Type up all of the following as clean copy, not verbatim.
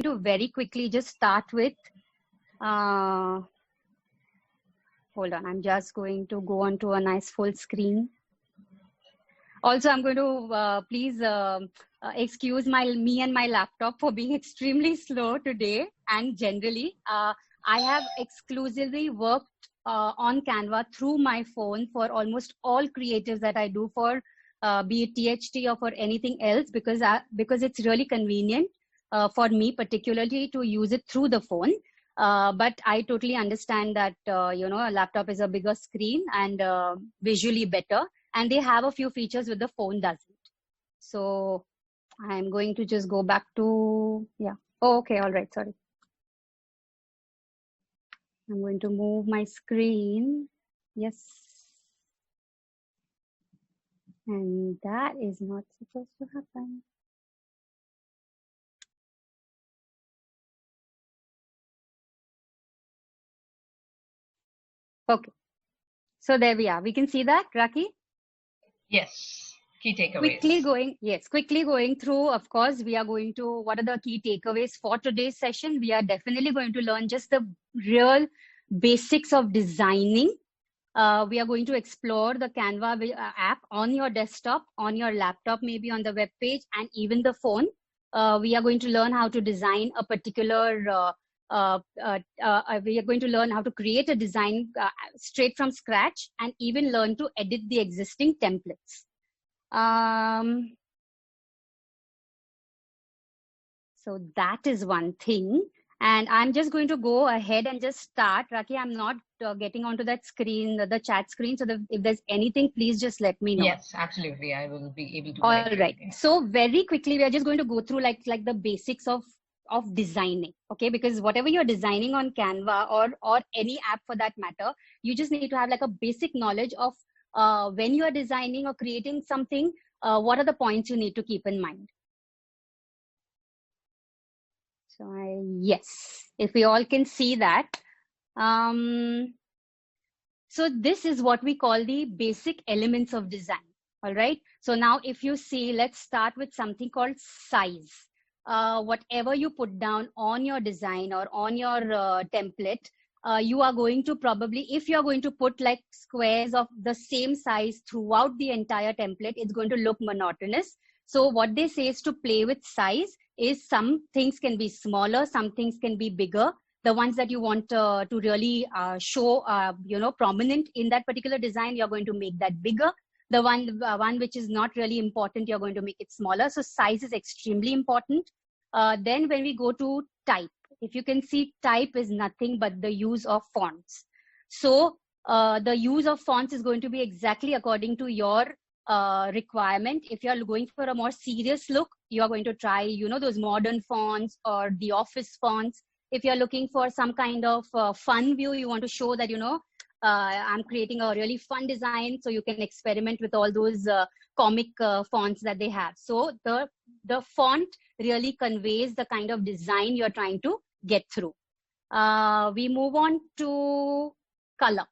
going to very quickly just start with, hold on, I'm just going to go on to a nice full screen. Also, I'm going to please excuse me and my laptop for being extremely slow today and generally. I have exclusively worked on Canva through my phone for almost all creatives that I do for be it THT or for anything else because it's really convenient for me particularly to use it through the phone. But I totally understand that, you know, a laptop is a bigger screen and visually better. And they have a few features with the phone doesn't. So I'm going to just go back to, yeah. Oh, okay, all right, sorry. I'm going to move my screen. Yes. And that is not supposed to happen. Okay. So there we are. We can see that, Raki? Yes. Key takeaways. Quickly going through, of course, we are going to, what are the key takeaways for today's session? We are definitely going to learn just the real basics of designing. We are going to explore the Canva app on your desktop, on your laptop, maybe on the web page, and even the phone. We are going to learn how to design a particular, we are going to learn how to create a design straight from scratch and even learn to edit the existing templates. So that is one thing. And I'm just going to go ahead and just start. Raki, I'm not getting onto that screen, the chat screen. So if there's anything, please just let me know. Yes, absolutely. I will be able to. All right. So very quickly, we are just going to go through like the basics of designing. Okay. Because whatever you're designing on Canva or any app for that matter, you just need to have like a basic knowledge of when you are designing or creating something, what are the points you need to keep in mind? So yes, if we all can see that. So this is what we call the basic elements of design. All right. So now if you see, let's start with something called size. Whatever you put down on your design or on your template, you are going to probably, if you're going to put like squares of the same size throughout the entire template, it's going to look monotonous. So what they say is to play with size is some things can be smaller, some things can be bigger. The ones that you want to really show, you know, prominent in that particular design, you're going to make that bigger. The one which is not really important, you're going to make it smaller. So size is extremely important. Then when we go to type, if you can see, type is nothing but the use of fonts. So the use of fonts is going to be exactly according to your requirement. If you're going for a more serious look, you're going to try, you know, those modern fonts or the office fonts. If you're looking for some kind of fun view, you want to show that, you know, I'm creating a really fun design. So you can experiment with all those comic fonts that they have. So the font really conveys the kind of design you're trying to get through. We move on to color.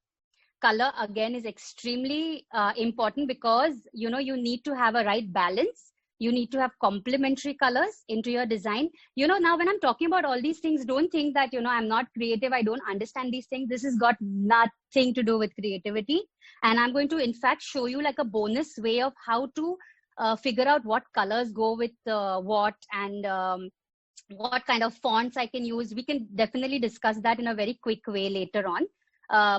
Color again is extremely important because, you know, you need to have a right balance. You need to have complementary colors into your design. You know, now when I'm talking about all these things, don't think that, you know, I'm not creative. I don't understand these things. This has got nothing to do with creativity. And I'm going to, in fact, show you like a bonus way of how to figure out what colors go with what and what kind of fonts I can use. We can definitely discuss that in a very quick way later on.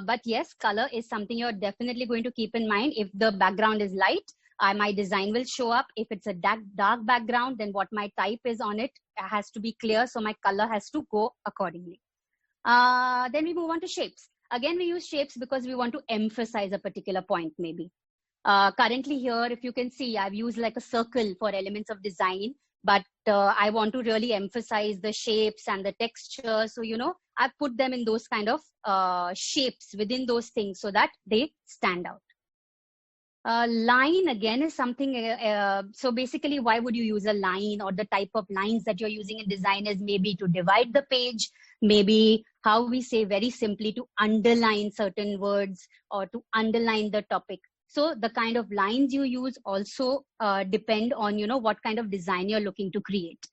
But yes, color is something you're definitely going to keep in mind. If the background is light, my design will show up. If it's a dark background, then what my type is on it has to be clear. So my color has to go accordingly. Then we move on to shapes. Again, we use shapes because we want to emphasize a particular point maybe. Currently here, if you can see, I've used like a circle for elements of design, but I want to really emphasize the shapes and the texture. So, you know, I've put them in those kind of shapes within those things so that they stand out. Line again is something, so basically why would you use a line, or the type of lines that you're using in design is maybe to divide the page, maybe how we say very simply to underline certain words or to underline the topic. So the kind of lines you use also depend on, you know, what kind of design you're looking to create.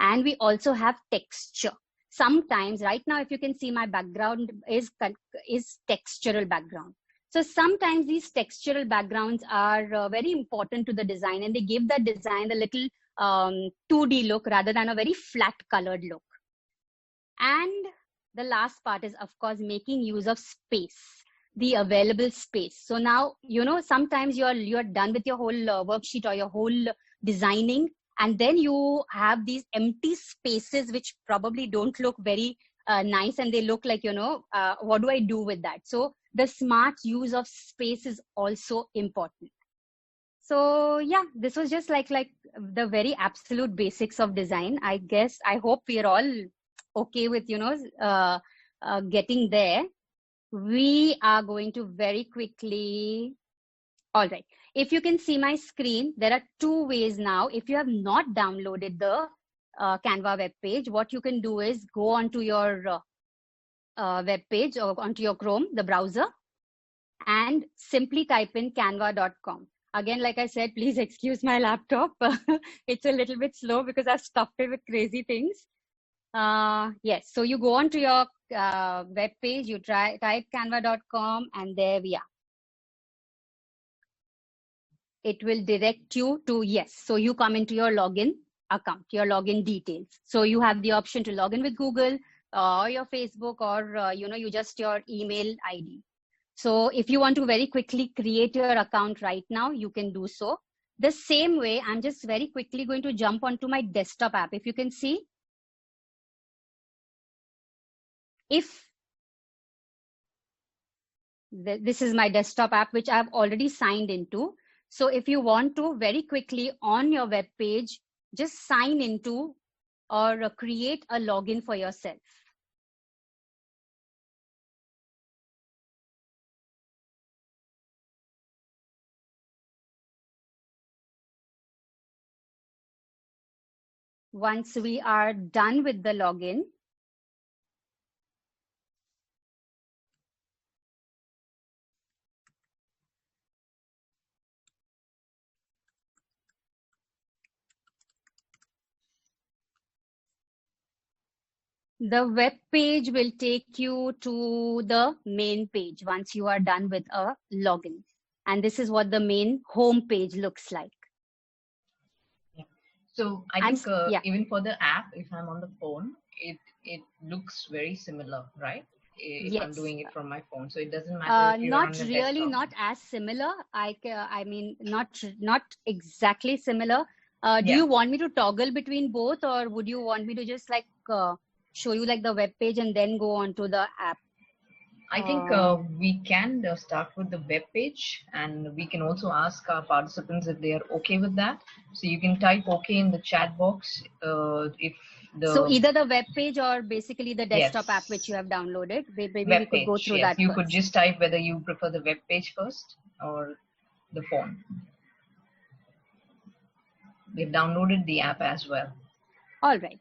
And we also have texture. Sometimes, right now, if you can see, my background is textural background. So sometimes these textural backgrounds are very important to the design, and they give the design a little 2D look rather than a very flat colored look. And the last part is, of course, making use of space, the available space. So now, sometimes you're done with your whole worksheet or your whole designing, and then you have these empty spaces which probably don't look very nice, and they look like, what do I do with that? So the smart use of space is also important. So yeah, this was just like the very absolute basics of design. I guess, I hope we're all okay with, getting there. We are going to very quickly. All right. If you can see my screen, there are two ways now. If you have not downloaded the Canva web page, what you can do is go onto your web page or onto your Chrome, the browser, and simply type in canva.com. Again, like I said, please excuse my laptop. It's a little bit slow because I've stuffed it with crazy things. Yes, so you go onto your web page, you type canva.com, and there we are. It will direct you to, yes, so you come into your login account, your login details. So you have the option to log in with Google or your Facebook, or you just your email ID. So if you want to very quickly create your account right now, you can do so. The same way, I'm just very quickly going to jump onto my desktop app. If you can see, this is my desktop app, which I've already signed into. So if you want to very quickly on your web page, just sign into or create a login for yourself. Once we are done with the login, the web page will take you to the main page once you are done with a login. And this is what the main home page looks like. Yeah. So I think even for the app, if I'm on the phone, it looks very similar, right? If yes. I'm doing it from my phone, so it doesn't matter if you're on the really desktop. not as similar. I mean, not exactly similar. Do you want me to toggle between both, or would you want me to just like show you like the web page and then go on to the app? I think we can start with the web page, and we can also ask our participants if they are okay with that. So you can type okay in the chat box if the. So either the web page or basically the desktop app which you have downloaded. Maybe we could go through that. You first. Could just type whether you prefer the web page first or the phone. We've downloaded the app as well. All right.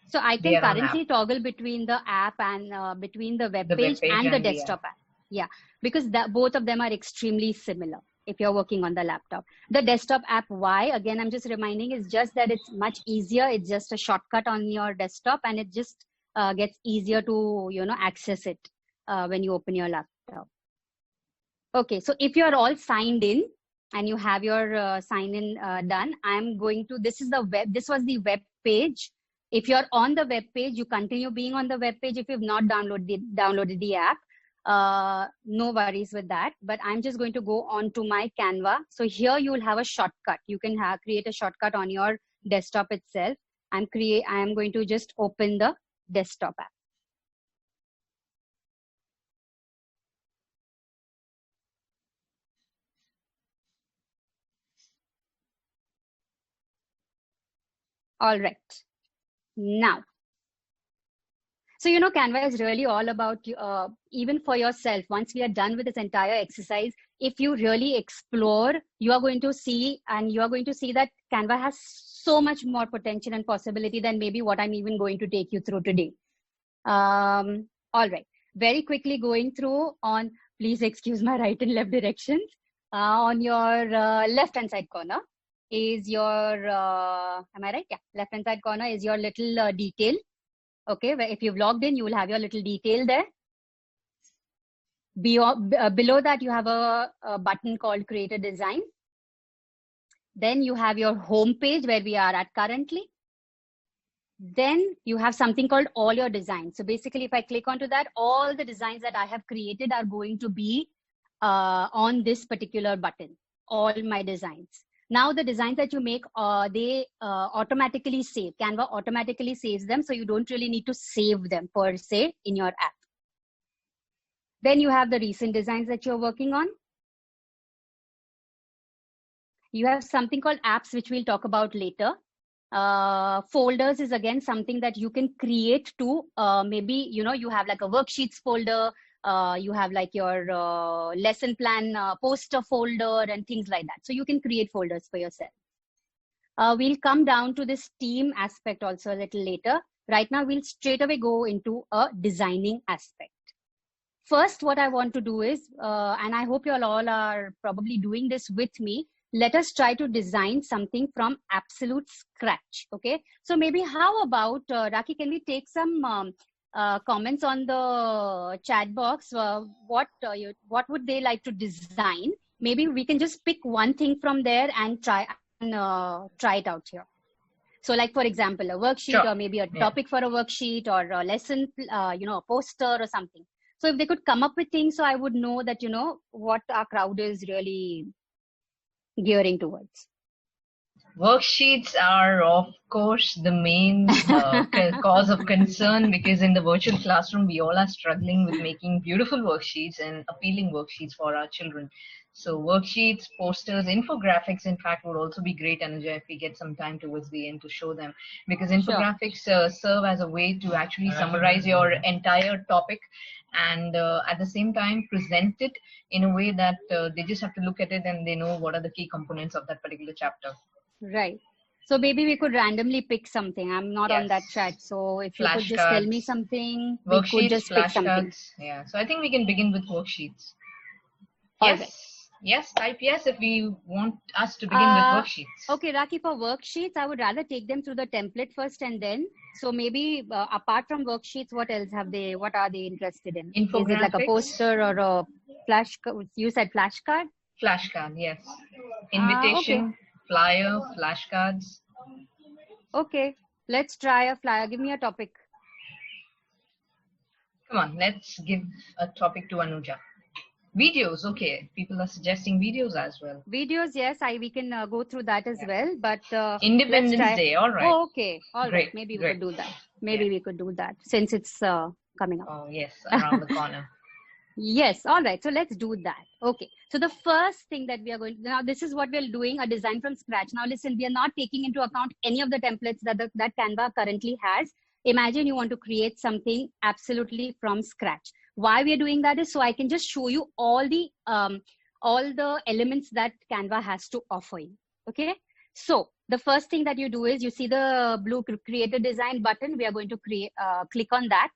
So I can currently toggle between the app and between the web page and the desktop app. Yeah, because both of them are extremely similar if you're working on the laptop. The desktop app, why? Again, I'm just reminding, is just that it's much easier. It's just a shortcut on your desktop, and it just gets easier to, access it when you open your laptop. Okay, so if you're all signed in and you have your sign in done, I'm going to, this was the web page. If you're on the web page, you continue being on the web page. If you've not downloaded the app, no worries with that. But I'm just going to go on to my Canva. So here you will have a shortcut. You can create a shortcut on your desktop itself. I am going to just open the desktop app. All right. Now, so, Canva is really all about, even for yourself, once we are done with this entire exercise, if you really explore, you are going to see that Canva has so much more potential and possibility than maybe what I'm even going to take you through today. All right. Very quickly going through on, please excuse my right and left directions, on your left-hand side corner. is your, am I right? Yeah, left hand side corner is your little detail. Okay, where if you've logged in, you will have your little detail there. Below that, you have a button called Create a Design. Then you have your home page where we are at currently. Then you have something called all your designs. So basically, if I click onto that, all the designs that I have created are going to be on this particular button, all my designs. Now the designs that you make, they automatically save. Canva automatically saves them, so you don't really need to save them per se in your app. Then you have the recent designs that you're working on. You have something called apps, which we'll talk about later. Folders is again something that you can create to maybe, you have like a worksheets folder, you have like your lesson plan poster folder and things like that. So you can create folders for yourself. We'll come down to this team aspect also a little later. Right now, we'll straight away go into a designing aspect. First, what I want to do is, and I hope you all are probably doing this with me, let us try to design something from absolute scratch. Okay, so maybe how about Raki, can we take some comments on the chat box? What would they like to design? Maybe we can just pick one thing from there and try it out here. So like, for example, a worksheet, or maybe a topic for a worksheet, or a lesson, a poster or something. So if they could come up with things, so I would know that, what our crowd is really gearing towards. Worksheets are, of course, the main cause of concern, because in the virtual classroom, we all are struggling with making beautiful worksheets and appealing worksheets for our children. So worksheets, posters, infographics, in fact, would also be great, Anuja, if we get some time towards the end to show them, because infographics serve as a way to actually summarize your entire topic and at the same time present it in a way that they just have to look at it and they know what are the key components of that particular chapter. Right. So maybe we could randomly pick something. I'm not on that chat. So if you could just tell me something, we could just pick something. Yeah. So I think we can begin with worksheets. Yes. Right. Yes, type yes if we want us to begin with worksheets. Okay, Raki, for worksheets, I would rather take them through the template first and then. So maybe apart from worksheets, what else what are they interested in? Infographics. Is it like a poster or a flash? You said flashcard? Flashcard, yes. Invitation, okay. Flyer, flashcards. Okay, let's try a flyer. Give me a topic. Come on, let's give a topic to Anuja. Videos, okay. People are suggesting videos as well. Videos, yes. We can go through that as well. But Independence Day, all right. Oh, okay, all right. Maybe we could do that. Maybe we could do that since it's coming up. Oh yes, around the corner. Yes, all right. So let's do that. Okay. So the first thing that we are going to now, this is what we're doing, a design from scratch. Now listen, we are not taking into account any of the templates that Canva currently has. Imagine you want to create something absolutely from scratch. Why we are doing that is so I can just show you all the elements that Canva has to offer you. Okay. So the first thing that you do is you see the blue Create a Design button. We are going to click on that.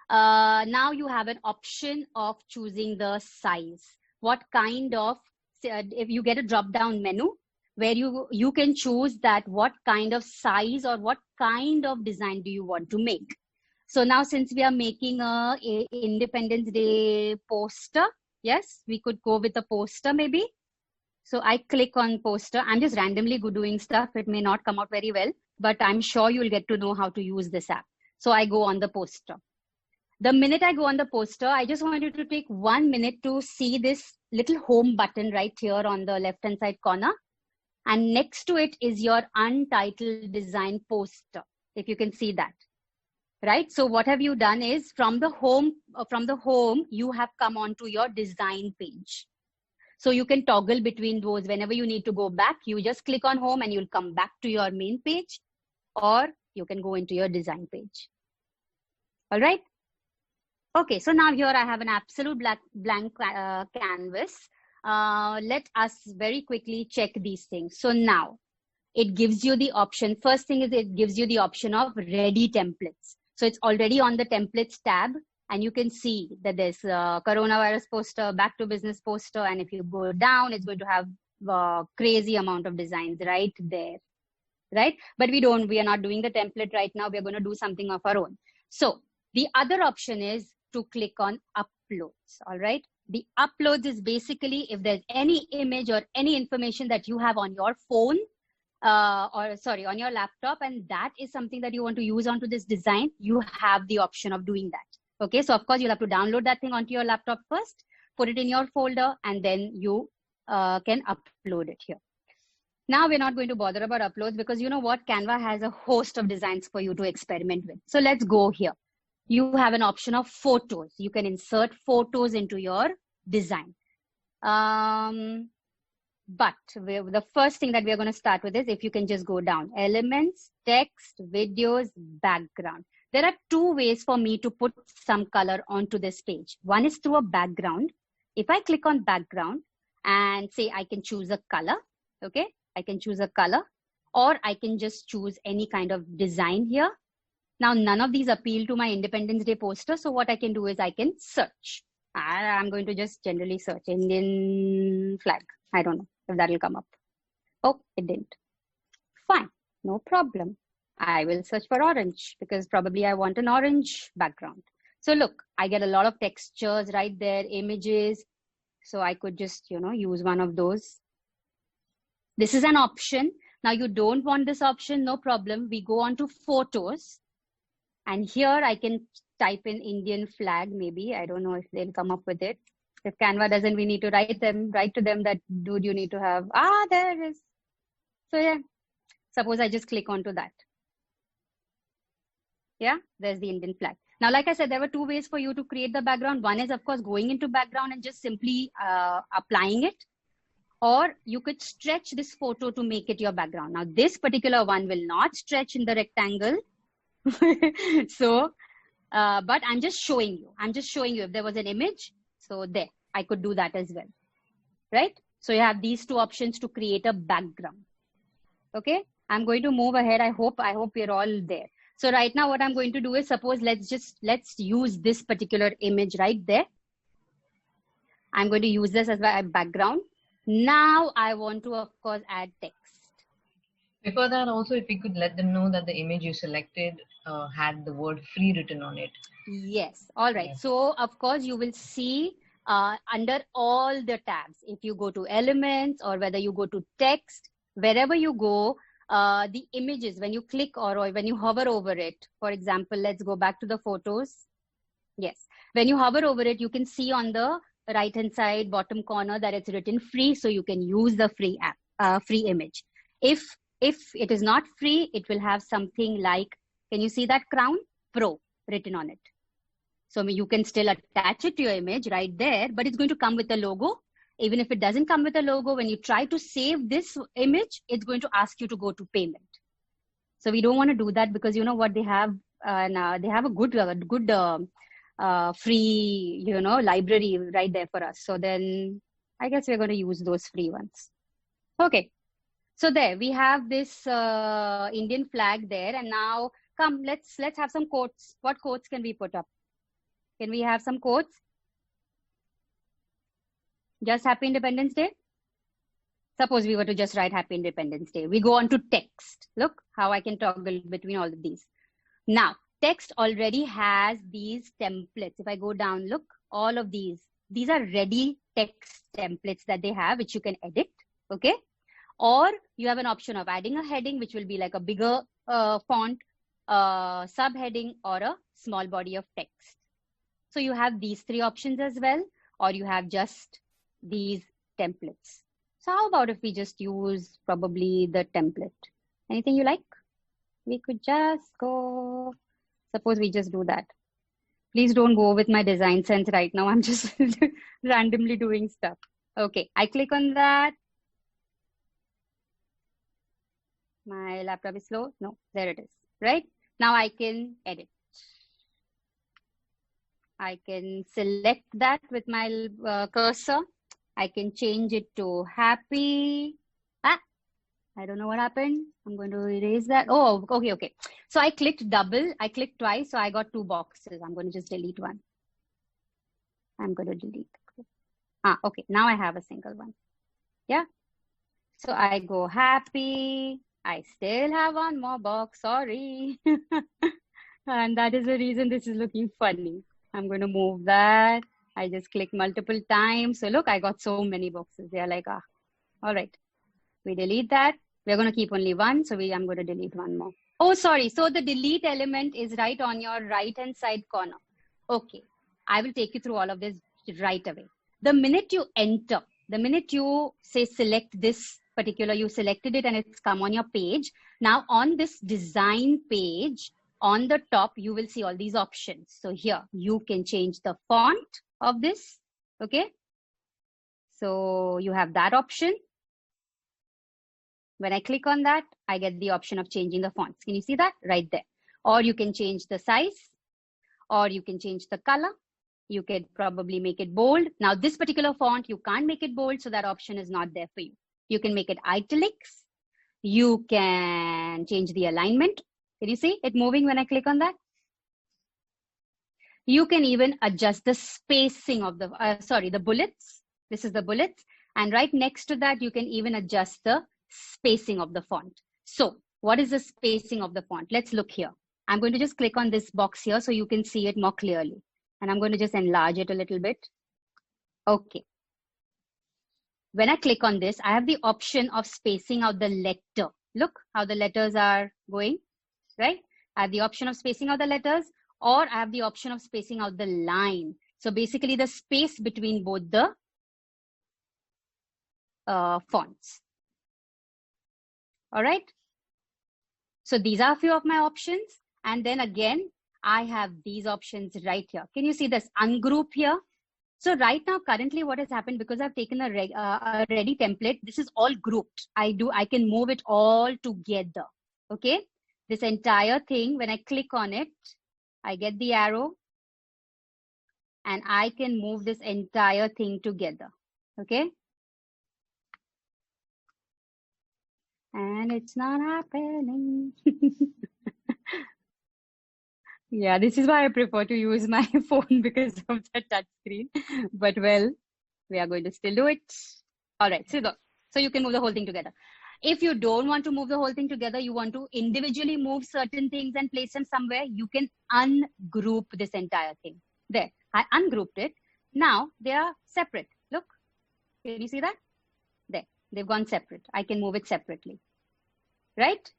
Now you have an option of choosing the size. What kind of, if you get a drop down menu where you can choose that what kind of size or what kind of design do you want to make. So now since we are making a Independence Day poster, yes, we could go with a poster maybe. So I click on poster. I'm just randomly doing stuff. It may not come out very well, but I'm sure you'll get to know how to use this app. So I go on the poster. The minute I go on the poster, I just want you to take 1 minute to see this little home button right here on the left-hand side corner. And next to it is your untitled design poster, if you can see that. Right? So what have you done is from the home, you have come onto your design page. So you can toggle between those. Whenever you need to go back, you just click on home and you'll come back to your main page, or you can go into your design page. All right. Okay, so now here I have an absolute blank canvas. Let us very quickly check these things. So now it gives you the option. First thing is it gives you the option of ready templates. So it's already on the templates tab, and you can see that there's coronavirus poster, back to business poster. And if you go down, it's going to have crazy amount of designs right there, right? But we are not doing the template right now. We're going to do something of our own. So the other option is to click on uploads. All right. The uploads is basically if there's any image or any information that you have on your phone, on your laptop, and that is something that you want to use onto this design, you have the option of doing that. Okay, so of course you'll have to download that thing onto your laptop first, put it in your folder, and then you can upload it here. Now we're not going to bother about uploads because you know what? Canva has a host of designs for you to experiment with. So let's go here. You have an option of photos. You can insert photos into your design. But the first thing that we're going to start with is if you can just go down. Elements, text, videos, background. There are two ways for me to put some color onto this page. One is through a background. If I click on background and say I can choose a color, okay? I can choose a color, or I can just choose any kind of design here. Now, none of these appeal to my Independence Day poster. So what I can do is I can search. I'm going to just generally search Indian flag. I don't know if that will come up. Oh, it didn't. Fine, no problem. I will search for orange because probably I want an orange background. So look, I get a lot of textures right there, images. So I could just, use one of those. This is an option. Now you don't want this option, no problem. We go on to photos. And here I can type in Indian flag, maybe. I don't know if they'll come up with it. If Canva doesn't, we need to write to them that, dude, you need to have, there it is. So yeah, suppose I just click onto that. Yeah, there's the Indian flag. Now, like I said, there were two ways for you to create the background. One is, of course, going into background and just simply applying it. Or you could stretch this photo to make it your background. Now, this particular one will not stretch in the rectangle. So, but I'm just showing you. If there was an image. So there, I could do that as well. Right? So you have these two options to create a background. Okay? I'm going to move ahead. I hope we're all there. So right now what I'm going to do is, suppose let's use this particular image right there. I'm going to use this as my background. Now I want to, of course, add text. Before that, also, if we could let them know that the image you selected had the word free written on it. Yes. All right. Yes. So, of course, you will see under all the tabs, if you go to elements or whether you go to text, wherever you go, the images, when you click or when you hover over it, for example, let's go back to the photos. Yes. When you hover over it, you can see on the right-hand side, bottom corner that it's written free. So you can use the free free image. If it is not free, it will have something like, can you see that crown? Pro written on it. So you can still attach it to your image right there, but it's going to come with a logo. Even if it doesn't come with a logo, when you try to save this image, it's going to ask you to go to payment. So we don't want to do that because you know what they have, they have a good free, library right there for us. So then I guess we're going to use those free ones. Okay. So there we have this Indian flag there. And now come, let's have some quotes. What quotes can we put up? Can we have some quotes? Just Happy Independence Day. Suppose we were to just write Happy Independence Day. We go on to text. Look how I can toggle between all of these. Now, text already has these templates. If I go down, look, all of these are ready text templates that they have, which you can edit, okay? Or you have an option of adding a heading, which will be like a bigger font, subheading, or a small body of text. So you have these three options as well, or you have just these templates. So how about if we just use probably the template? Anything you like? We could just go, suppose we just do that. Please don't go with my design sense right now. I'm just randomly doing stuff. Okay, I click on that. My laptop is slow. No, there it is, right? Now I can edit. I can select that with my cursor. I can change it to happy. I don't know what happened. I'm going to erase that. Oh, okay. So I clicked double. I clicked twice. So I got two boxes. I'm going to just delete one. I'm going to delete. Okay. Now I have a single one. Yeah. So I go happy. I still have one more box, sorry. And that is the reason this is looking funny. I'm going to move that. I just click multiple times. So look, I got so many boxes. They're like, ah, all right. We delete that. We're going to keep only one. So I'm going to delete one more. Oh, sorry. So the delete element is right on your right-hand side corner. Okay. I will take you through all of this right away. The minute you enter, the minute you say select this particular, you selected it and it's come on your page. Now on this design page, on the top, you will see all these options. So here you can change the font of this. Okay. So you have that option. When I click on that, I get the option of changing the fonts. Can you see that right there? Or you can change the size, or you can change the color. You could probably make it bold. Now this particular font, you can't make it bold, so that option is not there for you. You can make it italics. You can change the alignment. Can you see it moving when I click on that? You can even adjust the spacing of the, the bullets. This is the bullets. And right next to that, you can even adjust the spacing of the font. So what is the spacing of the font? Let's look here. I'm going to just click on this box here so you can see it more clearly. And I'm going to just enlarge it a little bit. Okay. When I click on this, I have the option of spacing out the letter. Look how the letters are going, right? I have the option of spacing out the letters, or I have the option of spacing out the line. So basically the space between both the fonts. All right. So these are a few of my options. And then again, I have these options right here. Can you see this ungroup here? So right now, currently what has happened, because I've taken a ready template, this is all grouped. I can move it all together. Okay. This entire thing, when I click on it, I get the arrow and I can move this entire thing together. Okay. And it's not happening. Yeah, this is why I prefer to use my phone because of the touch screen. But well, we are going to still do it. All right, so you can move the whole thing together. If you don't want to move the whole thing together, you want to individually move certain things and place them somewhere, you can ungroup this entire thing. There, I ungrouped it. Now they are separate. Look, can you see that? There, they've gone separate. I can move it separately. Right?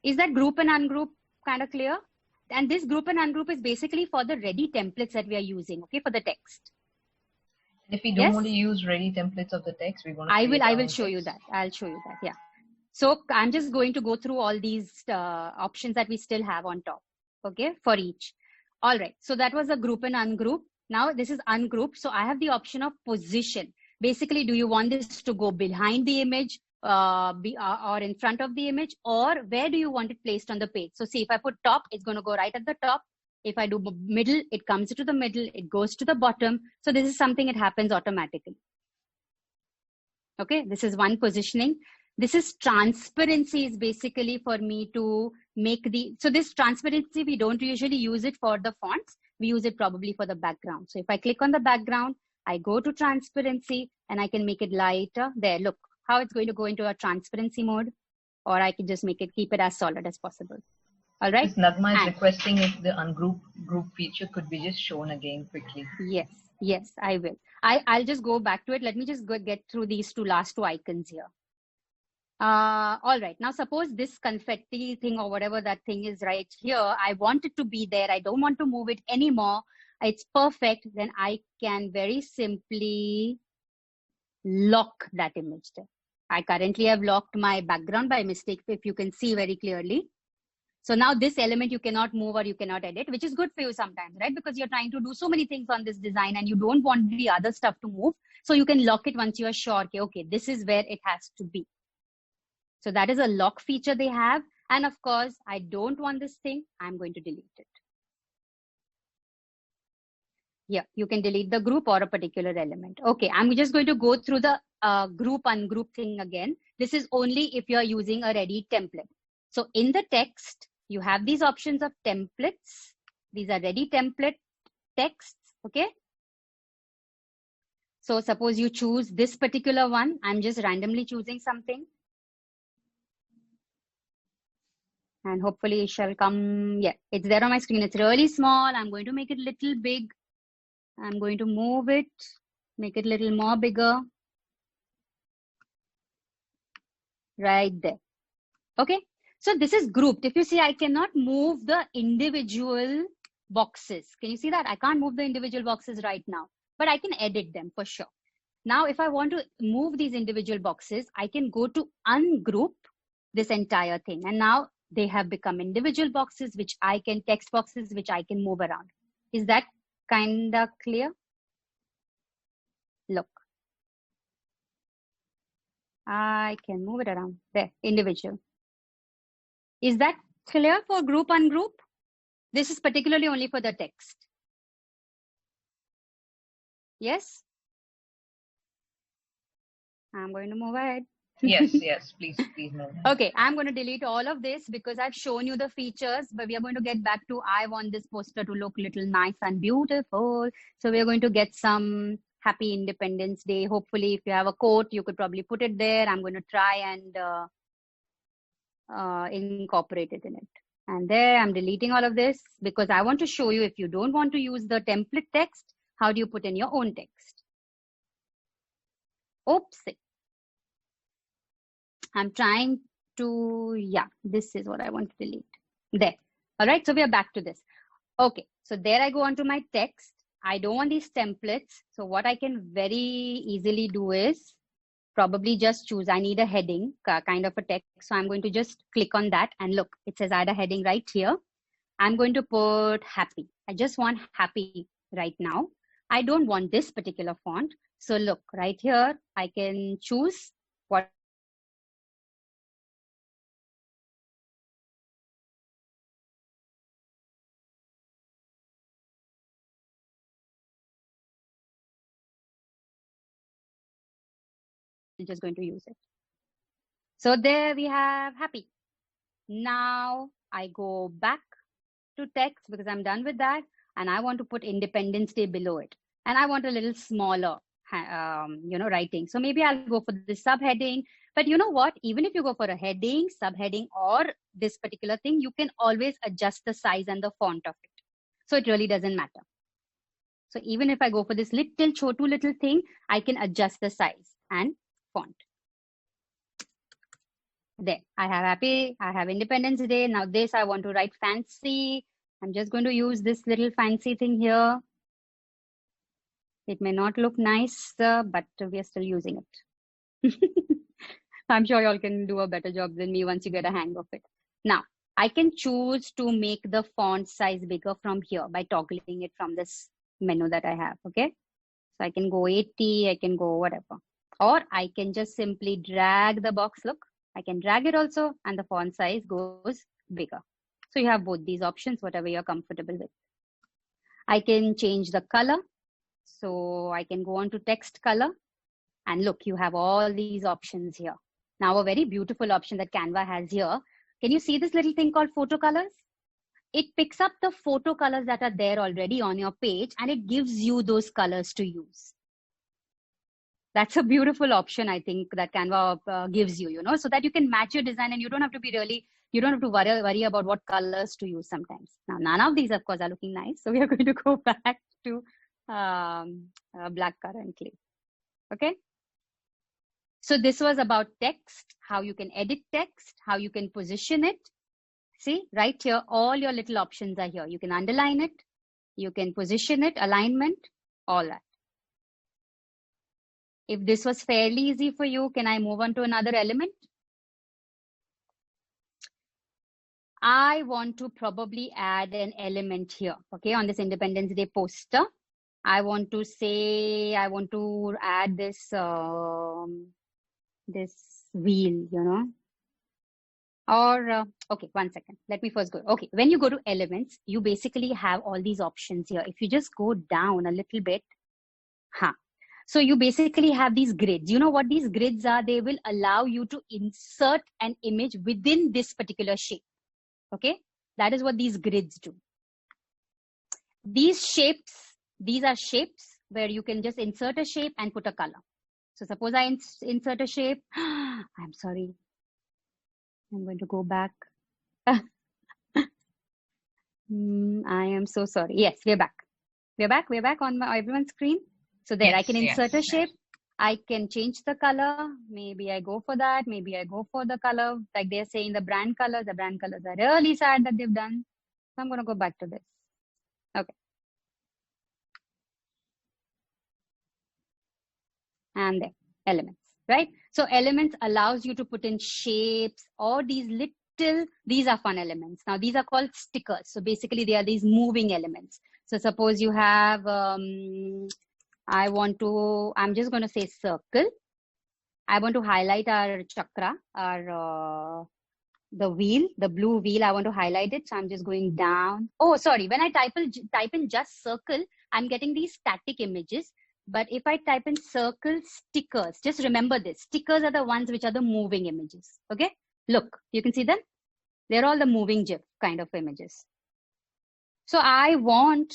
Is that group and ungroup kind of clear? And this group and ungroup is basically for the ready templates that we are using, okay, for the text. And if we don't want to use ready templates of the text, we want to I will show you that. I'll show you that. Yeah. So I'm just going to go through all these options that we still have on top, okay, for each. All right. So that was a group and ungroup. Now this is ungroup. So I have the option of position. Basically, do you want this to go behind the image? Or in front of the image, or where do you want it placed on the page? So see, if I put top, it's going to go right at the top. If I do middle, it comes to the middle, it goes to the bottom. So this is something that happens automatically. Okay, this is one positioning. This is transparency, is basically for me to make so this transparency, we don't usually use it for the fonts. We use it probably for the background. So if I click on the background, I go to transparency and I can make it lighter. There, look how it's going to go into a transparency mode, or I can just keep it as solid as possible. All right. Nagma is requesting if the ungroup group feature could be just shown again quickly. Yes, I will. I'll just go back to it. Let me just get through these last two icons here. All right. Now, suppose this confetti thing or whatever that thing is right here, I want it to be there. I don't want to move it anymore. It's perfect. Then I can very simply lock that image there. I currently have locked my background by mistake, if you can see very clearly. So now this element you cannot move or you cannot edit, which is good for you sometimes, right? Because you're trying to do so many things on this design and you don't want the other stuff to move. So you can lock it once you are sure, okay, this is where it has to be. So that is a lock feature they have. And of course, I don't want this thing. I'm going to delete it. Yeah, you can delete the group or a particular element. Okay, I'm just going to go through the group ungroup thing again. This is only if you're using a ready template. So in the text, you have these options of templates. These are ready template texts, okay? So suppose you choose this particular one. I'm just randomly choosing something. And hopefully it shall come. Yeah, it's there on my screen. It's really small. I'm going to make it little big. I'm going to move it, make it a little more bigger. Right there. Okay. So this is grouped. If you see, I cannot move the individual boxes. Can you see that? I can't move the individual boxes right now, but I can edit them for sure. Now, if I want to move these individual boxes, I can go to ungroup this entire thing. And now they have become individual boxes, which I can, text boxes, which I can move around. Is that kind of clear? Look. I can move it around. There, individual. Is that clear for group, ungroup? This is particularly only for the text. Yes? I'm going to move ahead. Yes, yes, please move ahead. Okay, I'm going to delete all of this because I've shown you the features, but we are going to get back to, I want this poster to look little nice and beautiful. So we're going to get some Happy Independence Day. Hopefully, if you have a quote, you could probably put it there. I'm going to try and incorporate it in it. And there, I'm deleting all of this because I want to show you, if you don't want to use the template text, how do you put in your own text? Oops. I'm trying to, yeah, this is what I want to delete. There. All right, so we are back to this. Okay, so there I go onto my text. I don't want these templates. So what I can very easily do is probably just choose, I need a heading, kind of a text. So I'm going to just click on that and look, it says add a heading right here. I'm going to put happy. I just want happy right now. I don't want this particular font. So look, right here, I can choose what I'm just going to use it. So there we have happy. Now I go back to text because I'm done with that. And I want to put Independence Day below it. And I want a little smaller, writing. So maybe I'll go for the subheading. But you know what? Even if you go for a heading, subheading, or this particular thing, you can always adjust the size and the font of it. So it really doesn't matter. So even if I go for this little chotu little thing, I can adjust the size and font. There, I have happy, I have Independence Day. Now this, I want to write fancy. I'm just going to use this little fancy thing here. It may not look nice, but we are still using it. I'm sure y'all can do a better job than me once you get a hang of it. Now, I can choose to make the font size bigger from here by toggling it from this menu that I have, okay? So I can go 80, I can go whatever. Or I can just simply drag the box, look. I can drag it also, and the font size goes bigger. So you have both these options, whatever you're comfortable with. I can change the color. So I can go on to text color. And look, you have all these options here. Now a very beautiful option that Canva has here. Can you see this little thing called photo colors? It picks up the photo colors that are there already on your page and it gives you those colors to use. That's a beautiful option, I think, that Canva gives you, so that you can match your design and you don't have to worry about what colors to use sometimes. Now, none of these, of course, are looking nice. So we are going to go back to black currently. Okay. So this was about text, how you can edit text, how you can position it. See, right here, all your little options are here. You can underline it, you can position it, alignment, all that. If this was fairly easy for you, can I move on to another element? I want to probably add an element here, okay, on this Independence Day poster. I want to say, I want to add this, this wheel, Or, okay, one second. Let me first go. Okay, when you go to elements, you basically have all these options here. If you just go down a little bit, so you basically have these grids. You know what these grids are? They will allow you to insert an image within this particular shape. Okay, that is what these grids do. These shapes, these are shapes where you can just insert a shape and put a color. So suppose I insert a shape. I'm sorry. I'm going to go back. I am so sorry. Yes, we're back. We're back on everyone's screen. So there, I can insert a shape. I can change the color. Maybe I go for that. Maybe I go for the color. Like they're saying the brand colors are really sad that they've done. So I'm going to go back to this. Okay. And there, elements, right? So elements allows you to put in shapes or these are fun elements. Now these are called stickers. So basically they are these moving elements. So suppose you have, I'm just going to say circle. I want to highlight our chakra, the wheel, the blue wheel. I want to highlight it. So I'm just going down. Oh, sorry. When I type in just circle, I'm getting these static images. But if I type in circle stickers, just remember this. Stickers are the ones which are the moving images. Okay. Look, you can see them. They're all the moving GIF kind of images. So I'm going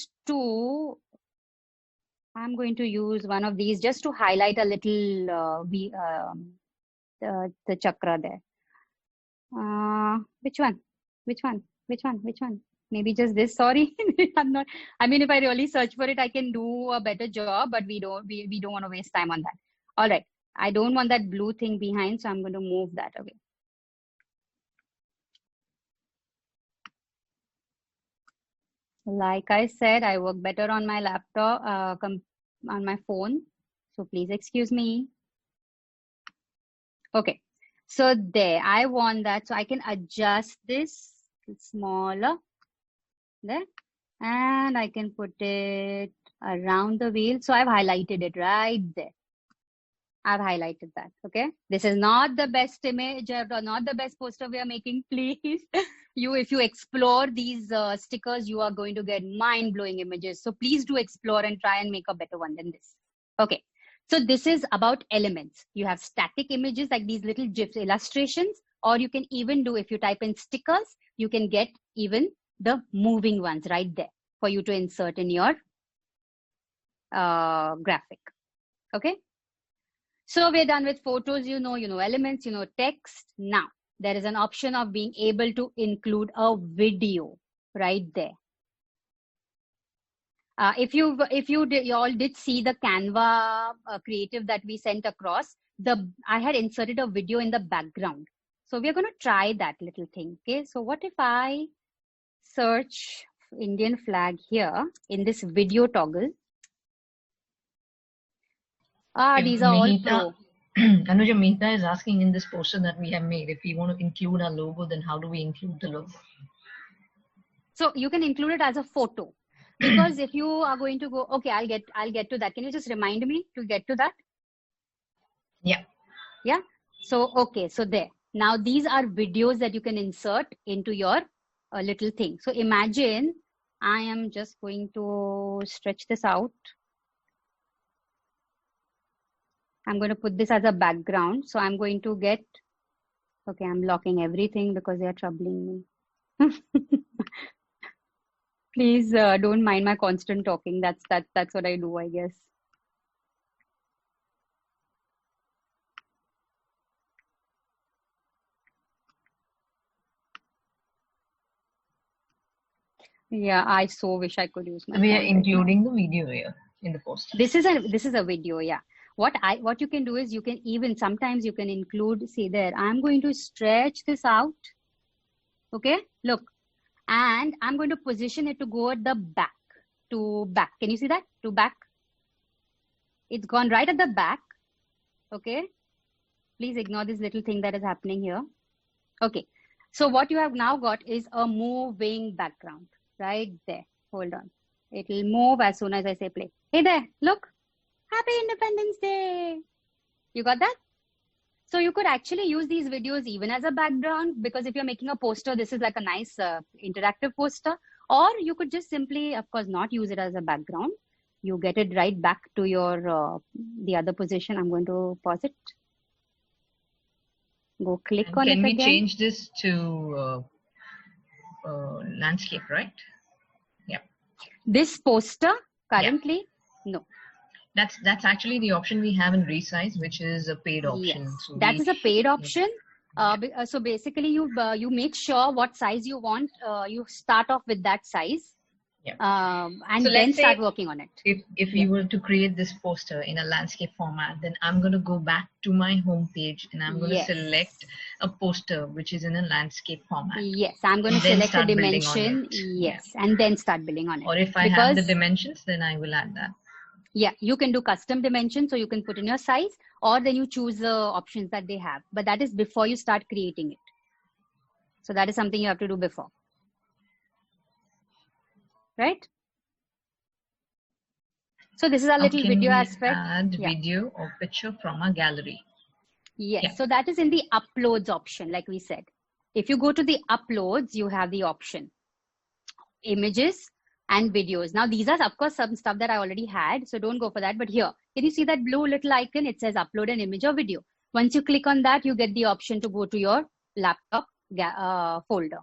to use one of these just to highlight a little the chakra there. Which one? Maybe just this. Sorry, I'm not. I mean, if I really search for it, I can do a better job. But we don't want to waste time on that. All right. I don't want that blue thing behind, so I'm going to move that away. Like I said, I work better on my laptop, on my phone. So please excuse me. Okay. So there, I want that. So I can adjust this smaller there. And I can put it around the wheel. So I've highlighted it right there. I've highlighted that. Okay. This is not the best image or not the best poster we are making. Please, if you explore these stickers, you are going to get mind-blowing images. So please do explore and try and make a better one than this. Okay. So this is about elements. You have static images like these little GIF illustrations, or you can even do, if you type in stickers, you can get even the moving ones right there for you to insert in your graphic. Okay. So we're done with photos, you know elements, text. Now there is an option of being able to include a video right there. If you all did see the Canva creative that we sent across, I had inserted a video in the background. So we're going to try that little thing. Okay. So what if I search Indian flag here in this video toggle? These are all pro. Anuja, Meeta is asking in this poster that we have made, if we want to include our logo, then how do we include the logo? So you can include it as a photo, because if you are going to go, okay, I'll get to that. Can you just remind me to get to that? Yeah. Yeah. So, okay. So there, now these are videos that you can insert into your little thing. So imagine I am just going to stretch this out. I'm going to put this as a background. So I'm going to get, okay, I'm locking everything because they are troubling me. Please don't mind my constant talking. That's what I do, I guess. Yeah, I so wish I could use my We are including the video here in the poster. This is a video, yeah. What you can do is you can even sometimes you can include, see there, I'm going to stretch this out. Okay, look, and I'm going to position it to go at the back, to back. Can you see that? To back. It's gone right at the back. Okay. Please ignore this little thing that is happening here. Okay. So what you have now got is a moving background right there. Hold on. It will move as soon as I say play. Hey there, look. Happy Independence Day. You got that? So you could actually use these videos even as a background, because if you're making a poster, this is like a nice interactive poster. Or you could just simply, of course, not use it as a background. You get it right back to your the other position. I'm going to pause it. Go click on it again. Can we change this to landscape, right? Yeah. This poster currently, no. That's actually the option we have in resize, which is a paid option. Yes, So that is a paid option. Yeah. So basically, you make sure what size you want. You start off with that size, Yeah. and So then let's start say working on it. if you were to create this poster in a landscape format, then I'm going to go back to my home page and I'm going to Yes. select a poster which is in a landscape format. Yes, I'm going to then select a start building on dimension. it. Yes, and then start building on it. Or if I have the dimensions, then I will add that. Yeah, you can do custom dimensions, so you can put in your size, or then you choose the options that they have. But that is before you start creating it. So that is something you have to do before. Right? So this is our little video aspect. Add video or picture from a gallery. Yes, so that is in the uploads option, like we said. If you go to the uploads, you have the option images and videos. Now these are of course some stuff that I already had, so don't go for that. But here, can you see that blue little icon? It says upload an image or video. Once you click on that, you get the option to go to your laptop folder.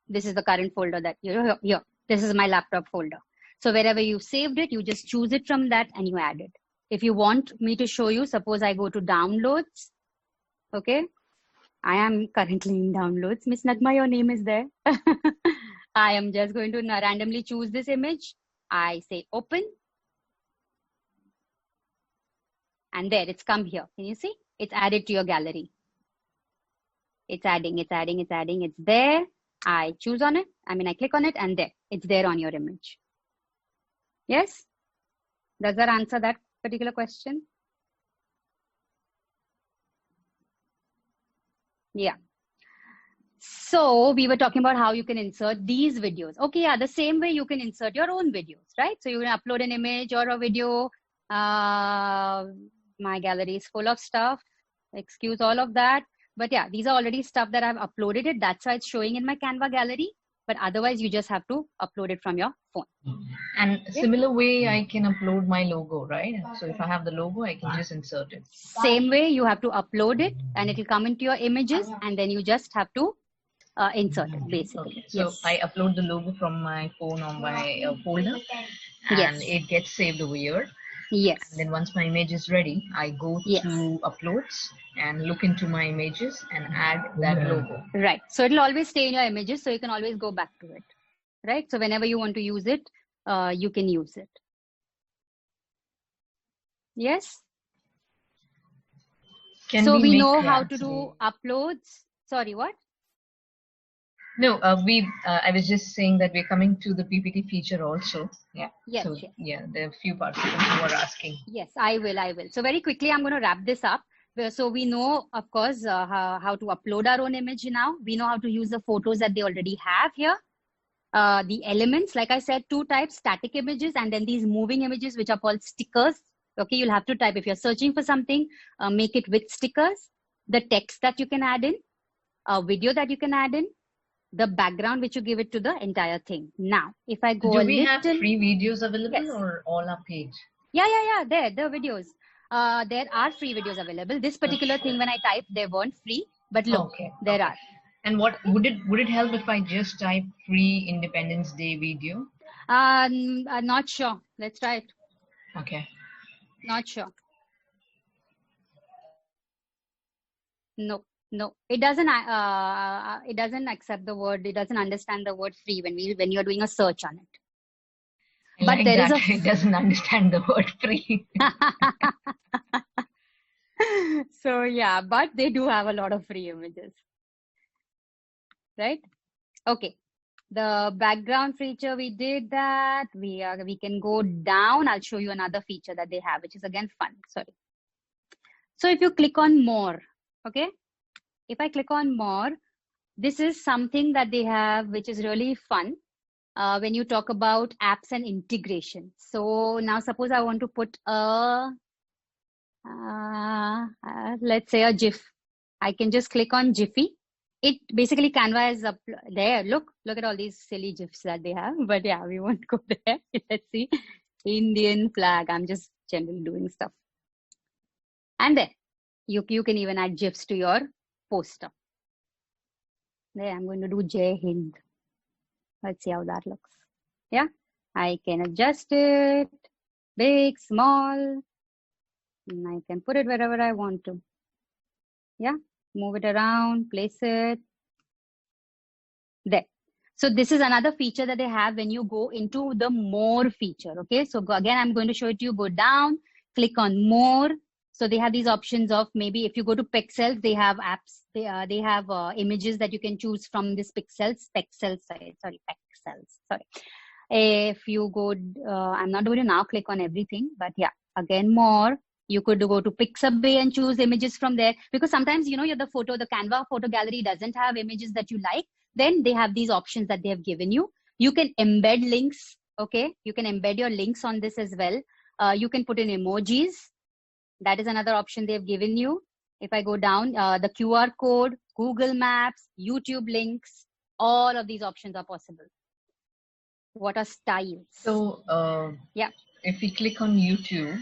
This is the current folder that you're here. This is my laptop folder. So wherever you saved it, you just choose it from that and you add it. If you want me to show you, suppose I go to downloads. Okay. I am currently in downloads. Miss Nagma, your name is there. I am just going to randomly choose this image. I say open. And there, it's come here. Can you see? It's added to your gallery. It's adding, it's there. I choose on it. I click on it and there, it's there on your image. Yes? Does that answer that particular question? Yeah. So we were talking about how you can insert these videos. Okay, yeah, the same way you can insert your own videos, right? So you can upload an image or a video. My gallery is full of stuff. Excuse all of that. But yeah, these are already stuff that I've uploaded it. That's why it's showing in my Canva gallery. But otherwise, you just have to upload it from your phone. And similar way, I can upload my logo, right? So if I have the logo, I can just insert it. Same way, you have to upload it and it will come into your images and then you just have to insert it, basically. Okay. So I upload the logo from my phone on my folder and it gets saved over here. Yes. And then once my image is ready, I go to uploads and look into my images and add that logo. Right. So it'll always stay in your images, so you can always go back to it. Right. So whenever you want to use it, you can use it. Yes. So we know how to do uploads. Sorry, what? No, I was just saying that we're coming to the PPT feature also. Yeah. Yes. So, yeah, there are a few participants who are asking. Yes, I will. So very quickly, I'm going to wrap this up. So we know, of course, how to upload our own image now. We know how to use the photos that they already have here. The elements, like I said, 2 types, static images, and then these moving images, which are called stickers. Okay, you'll have to type, if you're searching for something, make it with stickers, the text that you can add in, a video that you can add in, the background which you give it to the entire thing. Now, if I go do we have free videos available or all are paid? Yeah. There, the videos. There are free videos available. This particular thing, when I typed, they weren't free, but look, there are. And what would it help if I just type free Independence Day video? I'm not sure. Let's try it. Okay. Not sure. No. It doesn't. It doesn't accept the word. It doesn't understand the word free when you're doing a search on it. But there is it doesn't understand the word free. So yeah, but they do have a lot of free images, right? Okay. The background feature, we did that. We can go down. I'll show you another feature that they have, which is again fun. Sorry. So if you click on more, okay. If I click on more, this is something that they have, which is really fun when you talk about apps and integration. So now suppose I want to put a, let's say a GIF. I can just click on Jiffy. It basically Canva is up there. Look at all these silly GIFs that they have. But yeah, we won't go there. Let's see. Indian flag. I'm just generally doing stuff. And there, you can even add GIFs to your poster. There, I'm going to do Jai Hind. Let's see how that looks. Yeah, I can adjust it. big, small, and I can put it wherever I want to. Yeah, move it around, place it there. So this is another feature that they have when you go into the more feature. Okay, so again, I'm going to show it to you. Go down, click on more. So they have these options of, maybe if you go to pixels, they have apps. They have images that you can choose from this pixels. Sorry. If you go, I'm not going to now click on everything, but yeah, again, more. You could go to Pixabay and choose images from there, because sometimes, you know, the Canva photo gallery doesn't have images that you like. Then they have these options that they have given you. You can embed links. Okay, you can embed your links on this as well. You can put in emojis. That is another option they have given you. If I go down, the QR code, Google Maps, YouTube links, all of these options are possible. What are styles? So yeah, if we click on YouTube,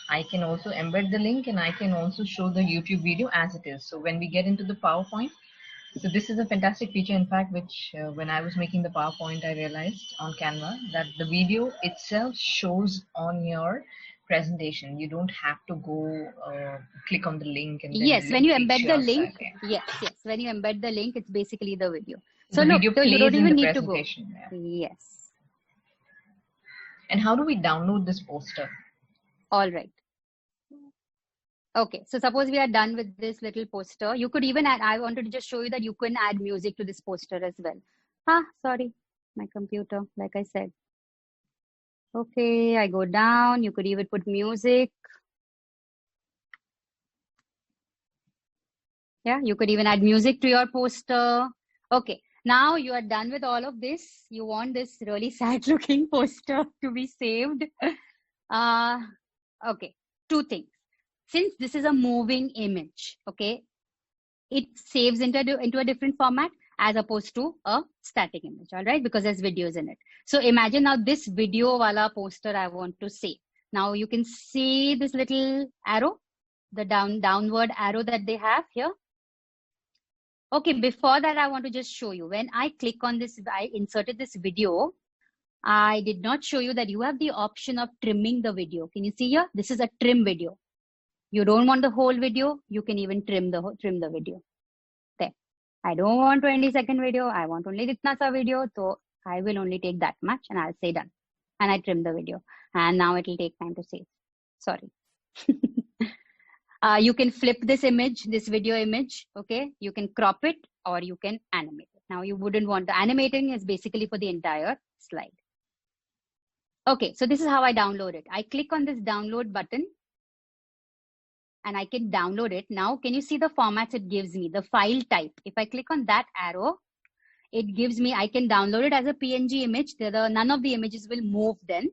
I can also embed the link, and I can also show the YouTube video as it is. So when we get into the PowerPoint, so this is a fantastic feature, in fact, which when I was making the PowerPoint, I realized on Canva that the video itself shows on your presentation. You don't have to go click on the link and then yes, when you embed the link, yes, when you embed the link, it's basically the video. So the look, video so you don't even need to go. Yeah. Yes. And how do we download this poster? All right. Okay, so suppose we are done with this little poster. You could even add, I wanted to just show you that you can add music to this poster as well. Sorry, my computer, like I said. Okay, I go down. You could even put music. Yeah, you could even add music to your poster. Okay, now you are done with all of this. You want this really sad looking poster to be saved. Okay, two things. Since this is a moving image, okay, it saves into a different format as opposed to a static image, all right, because there's videos in it. So imagine now this video wala poster I want to save. Now you can see this little arrow, the downward arrow that they have here. Okay, before that, I want to just show you. When I click on this, I inserted this video. I did not show you that you have the option of trimming the video. Can you see here? This is a trim video. You don't want the whole video, you can even trim the video. There. I don't want 20-second video. I want only itna sa video. So I will only take that much and I'll say done. And I trim the video. And now it will take time to save. Sorry. You can flip this image, this video image. Okay. You can crop it or you can animate it. Now you wouldn't want the animating is basically for the entire slide. Okay. So this is how I download it. I click on this download button. And I can download it. Now, can you see the formats it gives me? The file type. If I click on that arrow, it gives me, I can download it as a PNG image. None of the images will move then.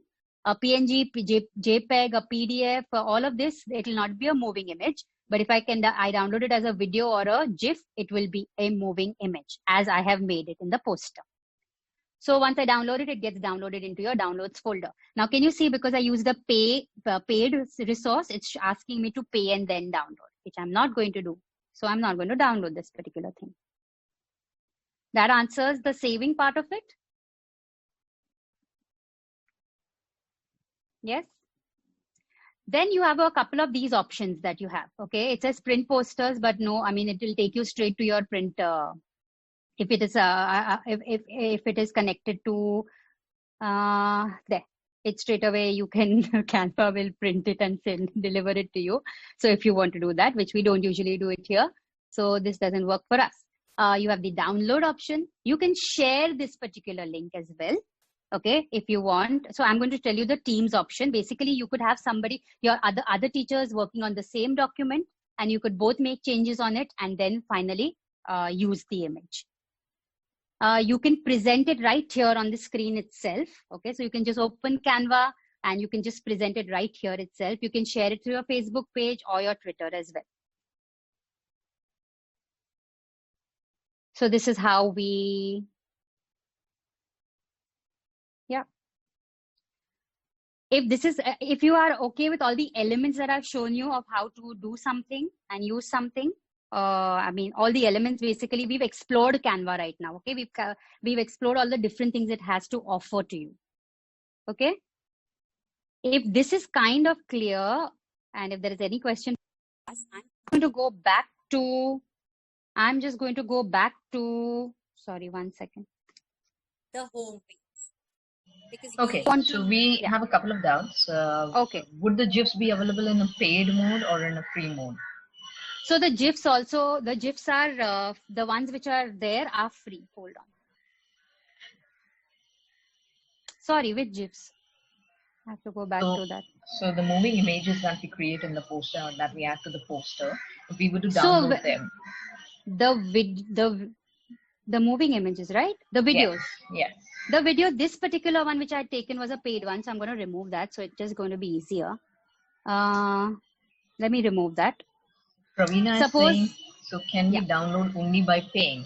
A PNG, JPEG, a PDF, all of this, it will not be a moving image. But if I download it as a video or a GIF, it will be a moving image as I have made it in the poster. So once I download it, it gets downloaded into your downloads folder. Now, can you see, because I used a paid resource, it's asking me to pay and then download, which I'm not going to do. So I'm not going to download this particular thing. That answers the saving part of it. Yes. Then you have a couple of these options that you have. Okay. It says print posters, but no, I mean, it will take you straight to your print. If it is if it is connected to there, it straight away you can Canva will print it and deliver it to you. So if you want to do that, which we don't usually do it here, so this doesn't work for us. You have the download option. You can share this particular link as well. Okay, if you want. So I'm going to tell you the Teams option. Basically, you could have somebody, your other teachers working on the same document, and you could both make changes on it and then finally use the image. You can present it right here on the screen itself. Okay, so you can just open Canva and you can just present it right here itself. You can share it to your Facebook page or your Twitter as well. So this is how we, yeah. If you are okay with all the elements that I've shown you of how to do something and use something, I mean, all the elements, basically, we've explored Canva right now. Okay, we've explored all the different things it has to offer to you. Okay. If this is kind of clear, and if there is any question, I'm going to go back to, I'm just going to go back to, sorry, 1 second. The home page. Because okay, so we have a couple of doubts. Okay. Would the GIFs be available in a paid mode or in a free mode? So the GIFs also, the GIFs are, the ones which are there are free. Hold on. Sorry, which GIFs? I have to go back to that. So the moving images that we create in the poster, or that we add to the poster, if we were to download them. The moving images, right? The videos. Yes. The video, this particular one which I had taken was a paid one, so I'm going to remove that. So it's just going to be easier. Let me remove that. Pravina is saying, so can we download only by paying?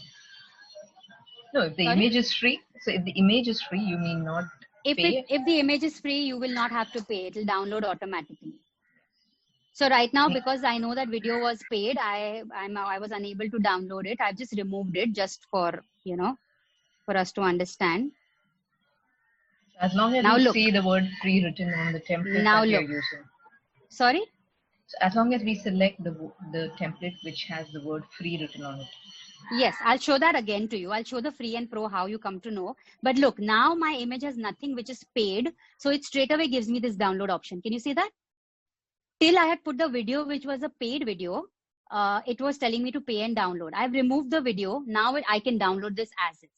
No, if the image is free, so if the image is free, you mean not pay? If the image is free, you will not have to pay. It will download automatically. So right now, because I know that video was paid, I was unable to download it. I've just removed it just for, you know, for us to understand. As long as you see the word free written on the template that you're using. Sorry? So as long as we select the template which has the word free written on it. Yes, I'll show that again to you. I'll show the free and pro how you come to know. But look, now my image has nothing which is paid. So it straight away gives me this download option. Can you see that? Till I had put the video, which was a paid video, it was telling me to pay and download. I've removed the video. Now I can download this as is.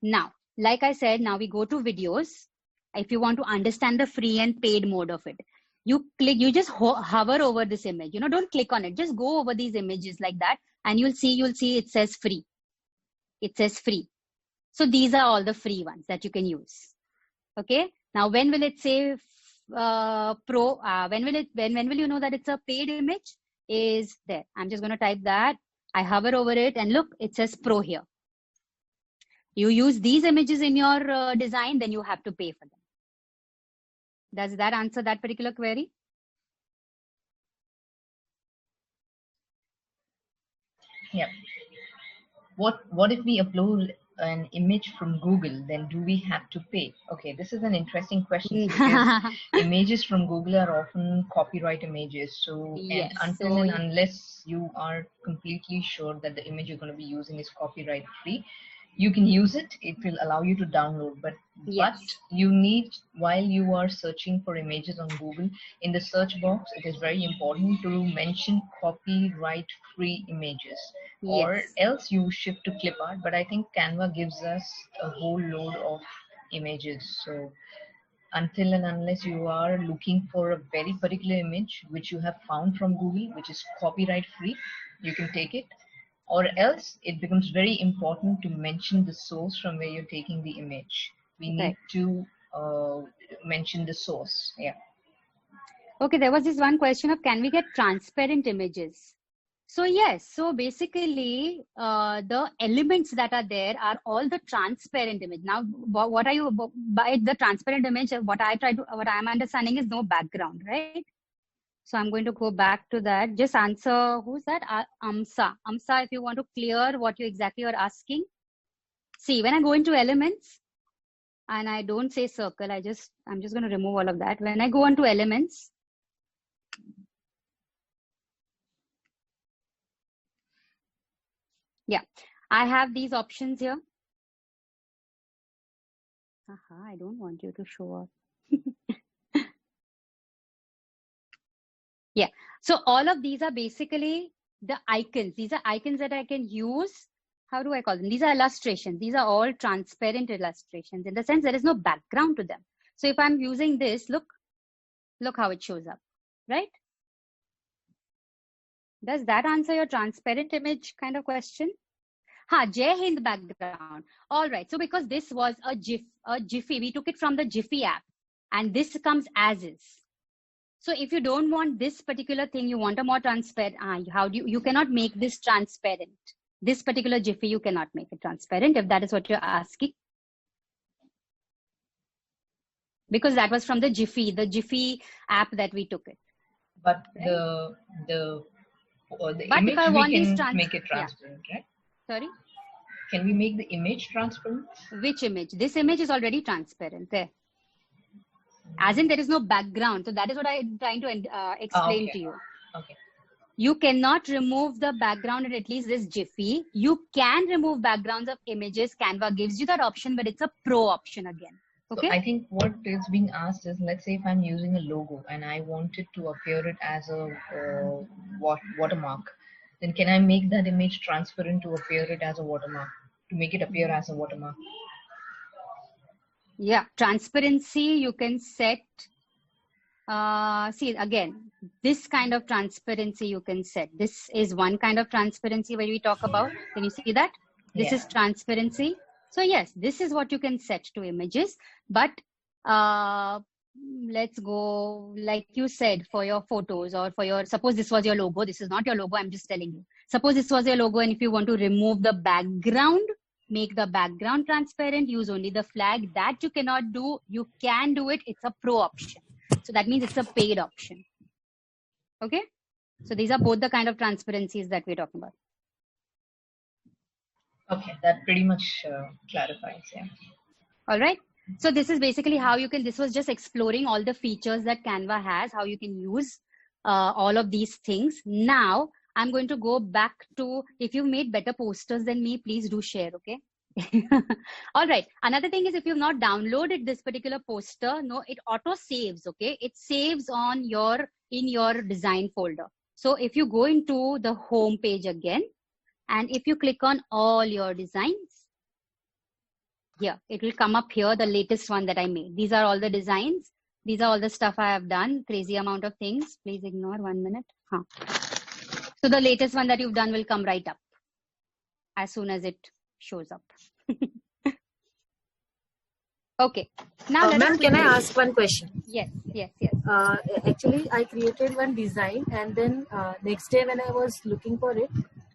Now, like I said, now we go to videos. If you want to understand the free and paid mode of it, you just hover over this image. You know, don't click on it. Just go over these images like that, and you'll see it says free. It says free. So these are all the free ones that you can use. Okay. Now, when will it say pro? When will you know that it's a paid image? Is there? I'm just going to type that. I hover over it, and look, it says pro here. You use these images in your design, then you have to pay for them. Does that answer that particular query? Yeah. What if we upload an image from Google, then do we have to pay? Okay, this is an interesting question because images from Google are often copyright images. So, yes, and until and unless you are completely sure that the image you're going to be using is copyright free, you can use it. It will allow you to download, but you need, while you are searching for images on Google, in the search box, it is very important to mention copyright free images, or else you shift to clip art. But I think Canva gives us a whole load of images. So until and unless you are looking for a very particular image which you have found from Google, which is copyright free, you can take it. Or else it becomes very important to mention the source from where you're taking the image. We need to mention the source. Yeah. Okay, there was this one question of, can we get transparent images? So yes, so basically the elements that are there are all the transparent image. Now, what are you, by the transparent image, what I'm understanding is no background, right? So I'm going to go back to that. Just answer, who's that? Amsa. Amsa, if you want to clear what you exactly are asking. See, when I go into elements and I don't say circle, I'm just going to remove all of that. When I go into elements, yeah, I have these options here. I don't want you to show up. Yeah, so all of these are basically the icons. These are icons that I can use. How do I call them? These are illustrations. These are all transparent illustrations in the sense there is no background to them. So if I'm using this, look how it shows up, right? Does that answer your transparent image kind of question? Jai Hind background. All right. So because this was a Jiffy, we took it from the Jiffy app, and this comes as is. So if you don't want this particular thing, you want a more transparent, you cannot make this transparent. This particular Jiffy, you cannot make it transparent if that is what you're asking. Because that was from the Jiffy app that we took it. But right? the image, we can make it transparent, right? Sorry? Can we make the image transparent? Which image? This image is already transparent there. As in there is no background. So that is what I'm trying to explain Okay. to you. Okay. You cannot remove the background in at least this Jiffy. You can remove backgrounds of images. Canva gives you that option, but it's a pro option again. Okay. So I think what is being asked is, let's say if I'm using a logo and I want it to appear it as a watermark, then can I make that image transparent to appear it as a watermark, to make it appear as a watermark? Yeah, transparency you can set. See, again, this kind of transparency you can set. This is one kind of transparency where we talk about. Can you see that? This is transparency. So yes, this is what you can set to images. But let's go, like you said, for your photos or for your, suppose this was your logo. This is not your logo. I'm just telling you. Suppose this was your logo, and if you want to remove the background, make the background transparent, use only the flag. That you cannot do. You can do it. It's a pro option. So that means it's a paid option. Okay. So these are both the kind of transparencies that we're talking about. Okay, that pretty much clarifies. Yeah. All right. So this is basically how you can, this was just exploring all the features that Canva has, how you can use all of these things. Now I'm going to go back to, if you've made better posters than me, please do share. Okay. All right. Another thing is, if you've not downloaded this particular poster, no, it auto saves. Okay. It saves on in your design folder. So if you go into the home page again, and if you click on all your designs, here, it will come up here, the latest one that I made. These are all the designs. These are all the stuff I have done. Crazy amount of things. Please ignore 1 minute. So the latest one that you've done will come right up as soon as it shows up. Okay. Now, ma'am, can I ask one question? Yes. Actually, I created one design, and then next day when I was looking for it,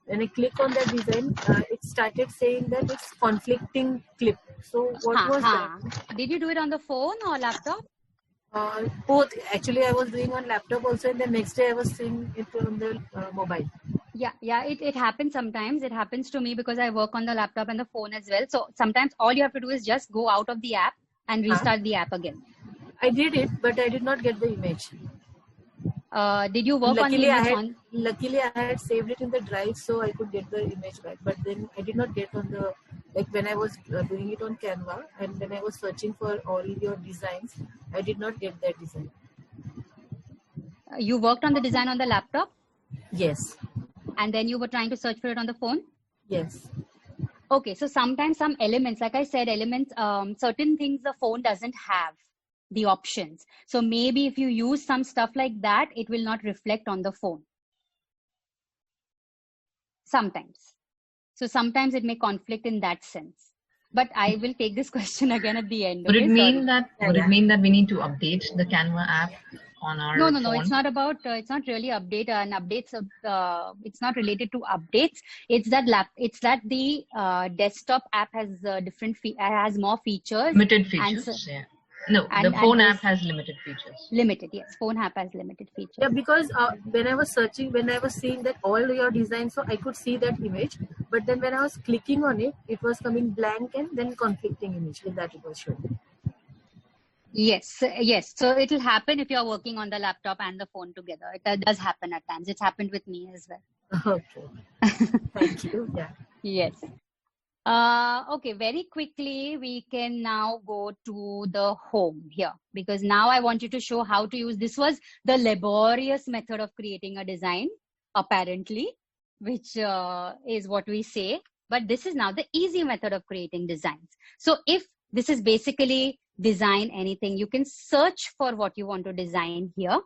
when I click on that design, it started saying that it's conflicting clip. So what was that? Did you do it on the phone or laptop? Both. Actually, I was doing on laptop also, and the next day I was seeing it on the mobile. Yeah, it happens sometimes. It happens to me because I work on the laptop and the phone as well. So sometimes all you have to do is just go out of the app and restart the app again. I did it, but I did not get the image. Did you work on the image? Luckily, I had saved it in the drive, so I could get the image back. But then I did not get on the, like when I was doing it on Canva, and when I was searching for all your designs, I did not get that design. You worked on the design on the laptop? Yes. And then you were trying to search for it on the phone? Yes. Okay, so sometimes some elements, like I said, certain things the phone doesn't have the options. So maybe if you use some stuff like that, it will not reflect on the phone. Sometimes. So sometimes it may conflict in that sense. But I will take this question again at the end. Would it mean that we need to update the Canva app on our phone? No. It's not about. It's not really update and updates. It's not related to updates. It's that the desktop app has has more features. Limited features. Yeah. No, the phone app has limited features. Limited, yes. Phone app has limited features. Yeah, because when I was searching, when I was seeing that all your designs, so I could see that image. But then when I was clicking on it, it was coming blank and then conflicting image. With that, it was showing. Yes. So it will happen if you are working on the laptop and the phone together. It does happen at times. It's happened with me as well. Okay. Thank you. Yeah. Yes. Okay, very quickly, we can now go to the home here, because now I want you to show how to use, this was the laborious method of creating a design, apparently, which is what we say, but this is now the easy method of creating designs. So if this is basically design anything, you can search for what you want to design here,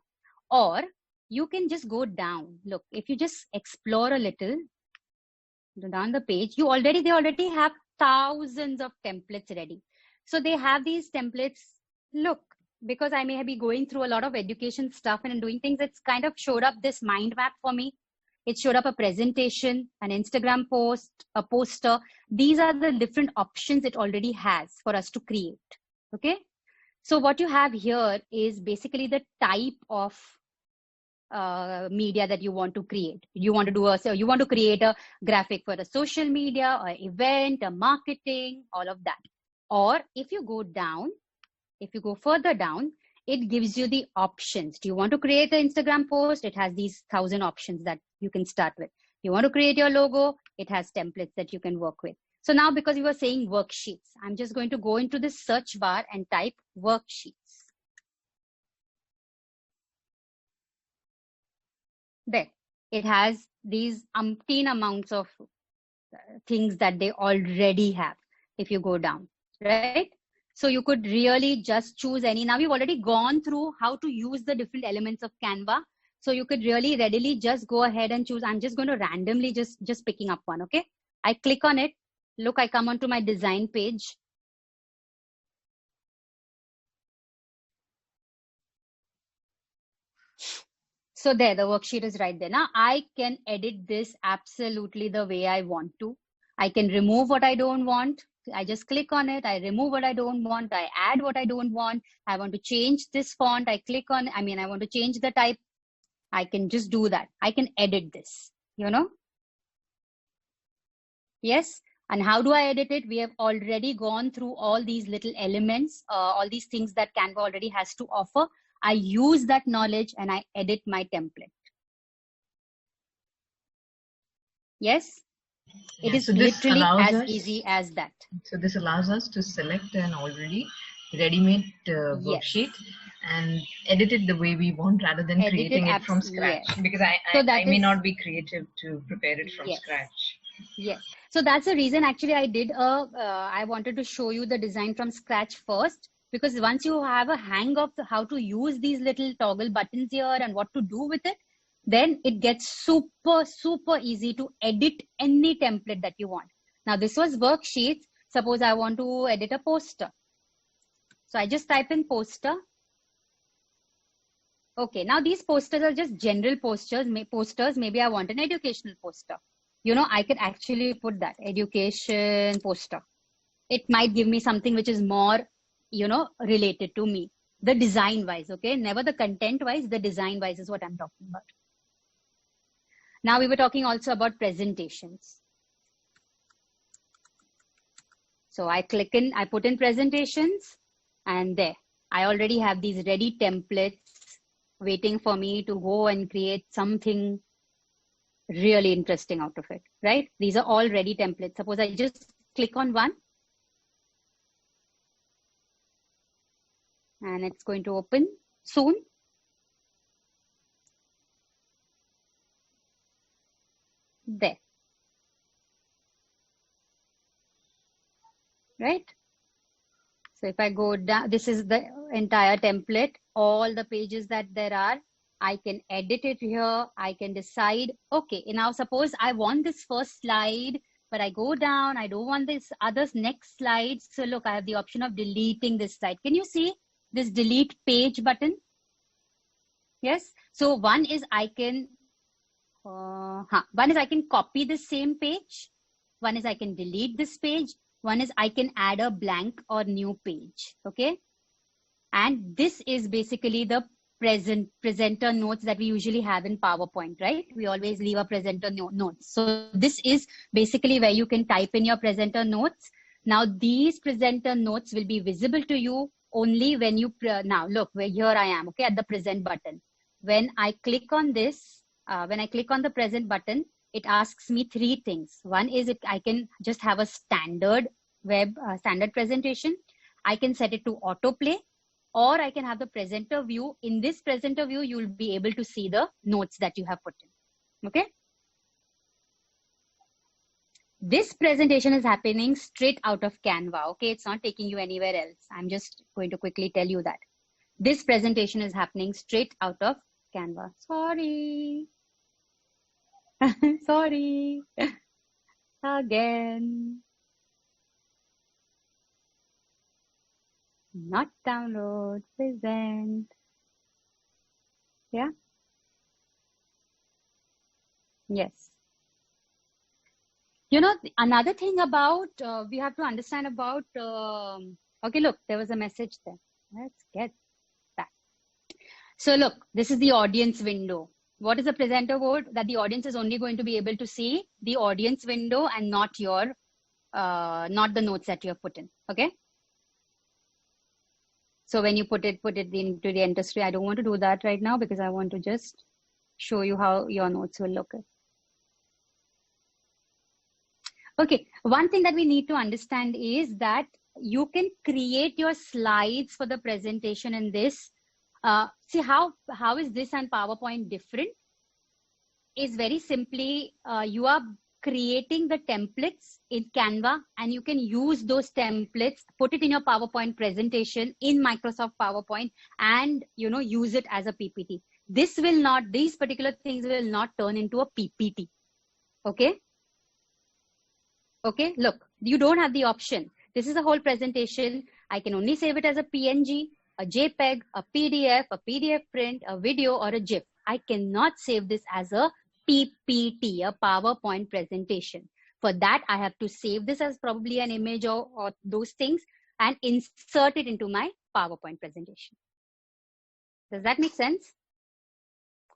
or you can just go down. Look, if you just explore a little, down the page, they already have thousands of templates ready. So they have these templates. Look, because I may be going through a lot of education stuff and doing things, it's kind of showed up this mind map for me. It showed up a presentation, an Instagram post, a poster. These are the different options it already has for us to create. Okay. So what you have here is basically the type of media that you want to create. You want to create a graphic for a social media or event, a marketing, all of that. Or if you go further down, it gives you the options. Do you want to create an Instagram post? It has these 1,000 options that you can start with. You want to create your logo? It has templates that you can work with. So now, because we were saying worksheets, I'm just going to go into the search bar and type worksheets. There, it has these umpteen amounts of things that they already have. If you go down, right? So you could really just choose any. Now we've already gone through how to use the different elements of Canva. So you could really readily just go ahead and choose. I'm just going to randomly just picking up one, okay? I click on it. Look, I come onto my design page. So there, the worksheet is right there. Now I can edit this absolutely the way I want to. I can remove what I don't want. I just click on it. I remove what I don't want. I add what I don't want. I want to change this font. I click on, I want to change the type. I can just do that. I can edit this, you know? Yes. And how do I edit it? We have already gone through all these little elements, all these things that Canva already has to offer. I use that knowledge and I edit my template. Yes. It is literally as easy as that. So this allows us to select an already ready-made worksheet and edit it the way we want rather than creating it from scratch. Yes. Because I may not be creative to prepare it from scratch. Yes. So that's the reason actually I did I wanted to show you the design from scratch first, because once you have a hang of how to use these little toggle buttons here and what to do with it, then it gets super, super easy to edit any template that you want. Now this was worksheets. Suppose I want to edit a poster. So I just type in poster. Okay, now these posters are just general posters. Maybe I want an educational poster. You know, I could actually put that education poster. It might give me something which is more, you know, related to me. The design wise, okay? Never the content wise, the design wise is what I'm talking about. Now we were talking also about presentations. So I click in, I put in presentations, and there, I already have these ready templates waiting for me to go and create something really interesting out of it, right? These are all ready templates. Suppose I just click on one and it's going to open soon. There. Right? So if I go down, this is the entire template, all the pages that there are. I can edit it here. I can decide, okay, now suppose I want this first slide, but I go down, I don't want this other next slide. So look, I have the option of deleting this slide. Can you see this delete page button? Yes. So one is I can copy the same page. One is I can delete this page. One is I can add a blank or new page. Okay. And this is basically the presenter notes that we usually have in PowerPoint, right? We always leave a presenter notes. So this is basically where you can type in your presenter notes. Now these presenter notes will be visible to you only when you, now look, where here I am, okay, at the present button. When I click on this, when I click on the present button, it asks me three things. One is I can just have a standard standard presentation. I can set it to autoplay, or I can have the presenter view. In this presenter view, you'll be able to see the notes that you have put in, okay? This presentation is happening straight out of Canva, okay? It's not taking you anywhere else. I'm just going to quickly tell you that. This presentation is happening straight out of Canva. Sorry. Sorry. Again. Not download, present. Yeah. Yes. You know, another thing about, we have to understand about, okay, look, there was a message there. Let's get that. So look, this is the audience window. What is the presenter code? That the audience is only going to be able to see the audience window and not your, not the notes that you have put in, okay? So when you put it into the enter screen, I don't want to do that right now because I want to just show you how your notes will look. Okay, one thing that we need to understand is that you can create your slides for the presentation in this. See how is this and PowerPoint different? Is very simply, you are creating the templates in Canva and you can use those templates, put it in your PowerPoint presentation in Microsoft PowerPoint and, you know, use it as a PPT. This will not, these particular things will not turn into a PPT. Okay. Okay. Look, you don't have the option. This is a whole presentation. I can only save it as a PNG, a JPEG, a PDF print, a video or a GIF. I cannot save this as a PPT, a PowerPoint presentation. For that, I have to save this as probably an image or those things and insert it into my PowerPoint presentation. Does that make sense?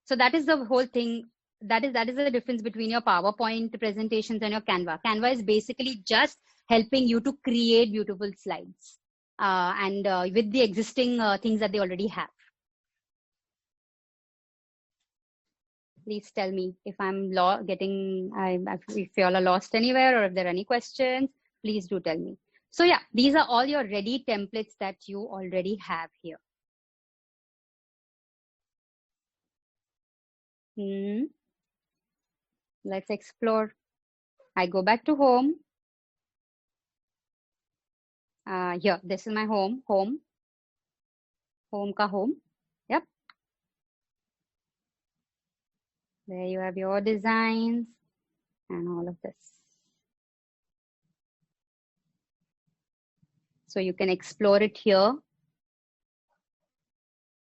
So that is the whole thing. That is the difference between your PowerPoint presentations and your Canva. Canva is basically just helping you to create beautiful slides with the existing things that they already have. Please tell me if I'm if you all are lost anywhere or if there are any questions, please do tell me. So yeah, these are all your ready templates that you already have here. Let's explore. I go back to home. Here, this is my home ka home. Yep. There you have your designs and all of this. So you can explore it here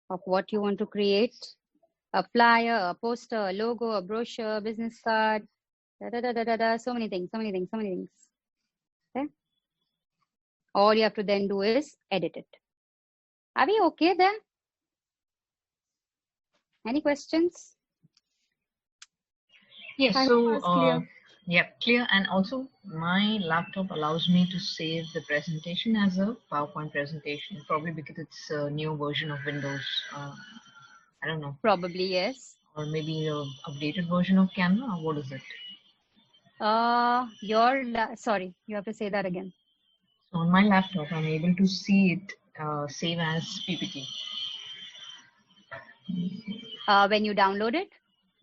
of what you want to create. A flyer, a poster, a logo, a brochure, a business card, so many things. Okay. All you have to then do is edit it. Are we okay there? Any questions? Yes, so yeah, clear. And also my laptop allows me to save the presentation as a PowerPoint presentation, probably because it's a new version of Windows. I don't know. Probably yes. Or maybe an updated version of Canva, or what is it? Sorry, you have to say that again. So on my laptop, I'm able to see it save as PPT. When you download it?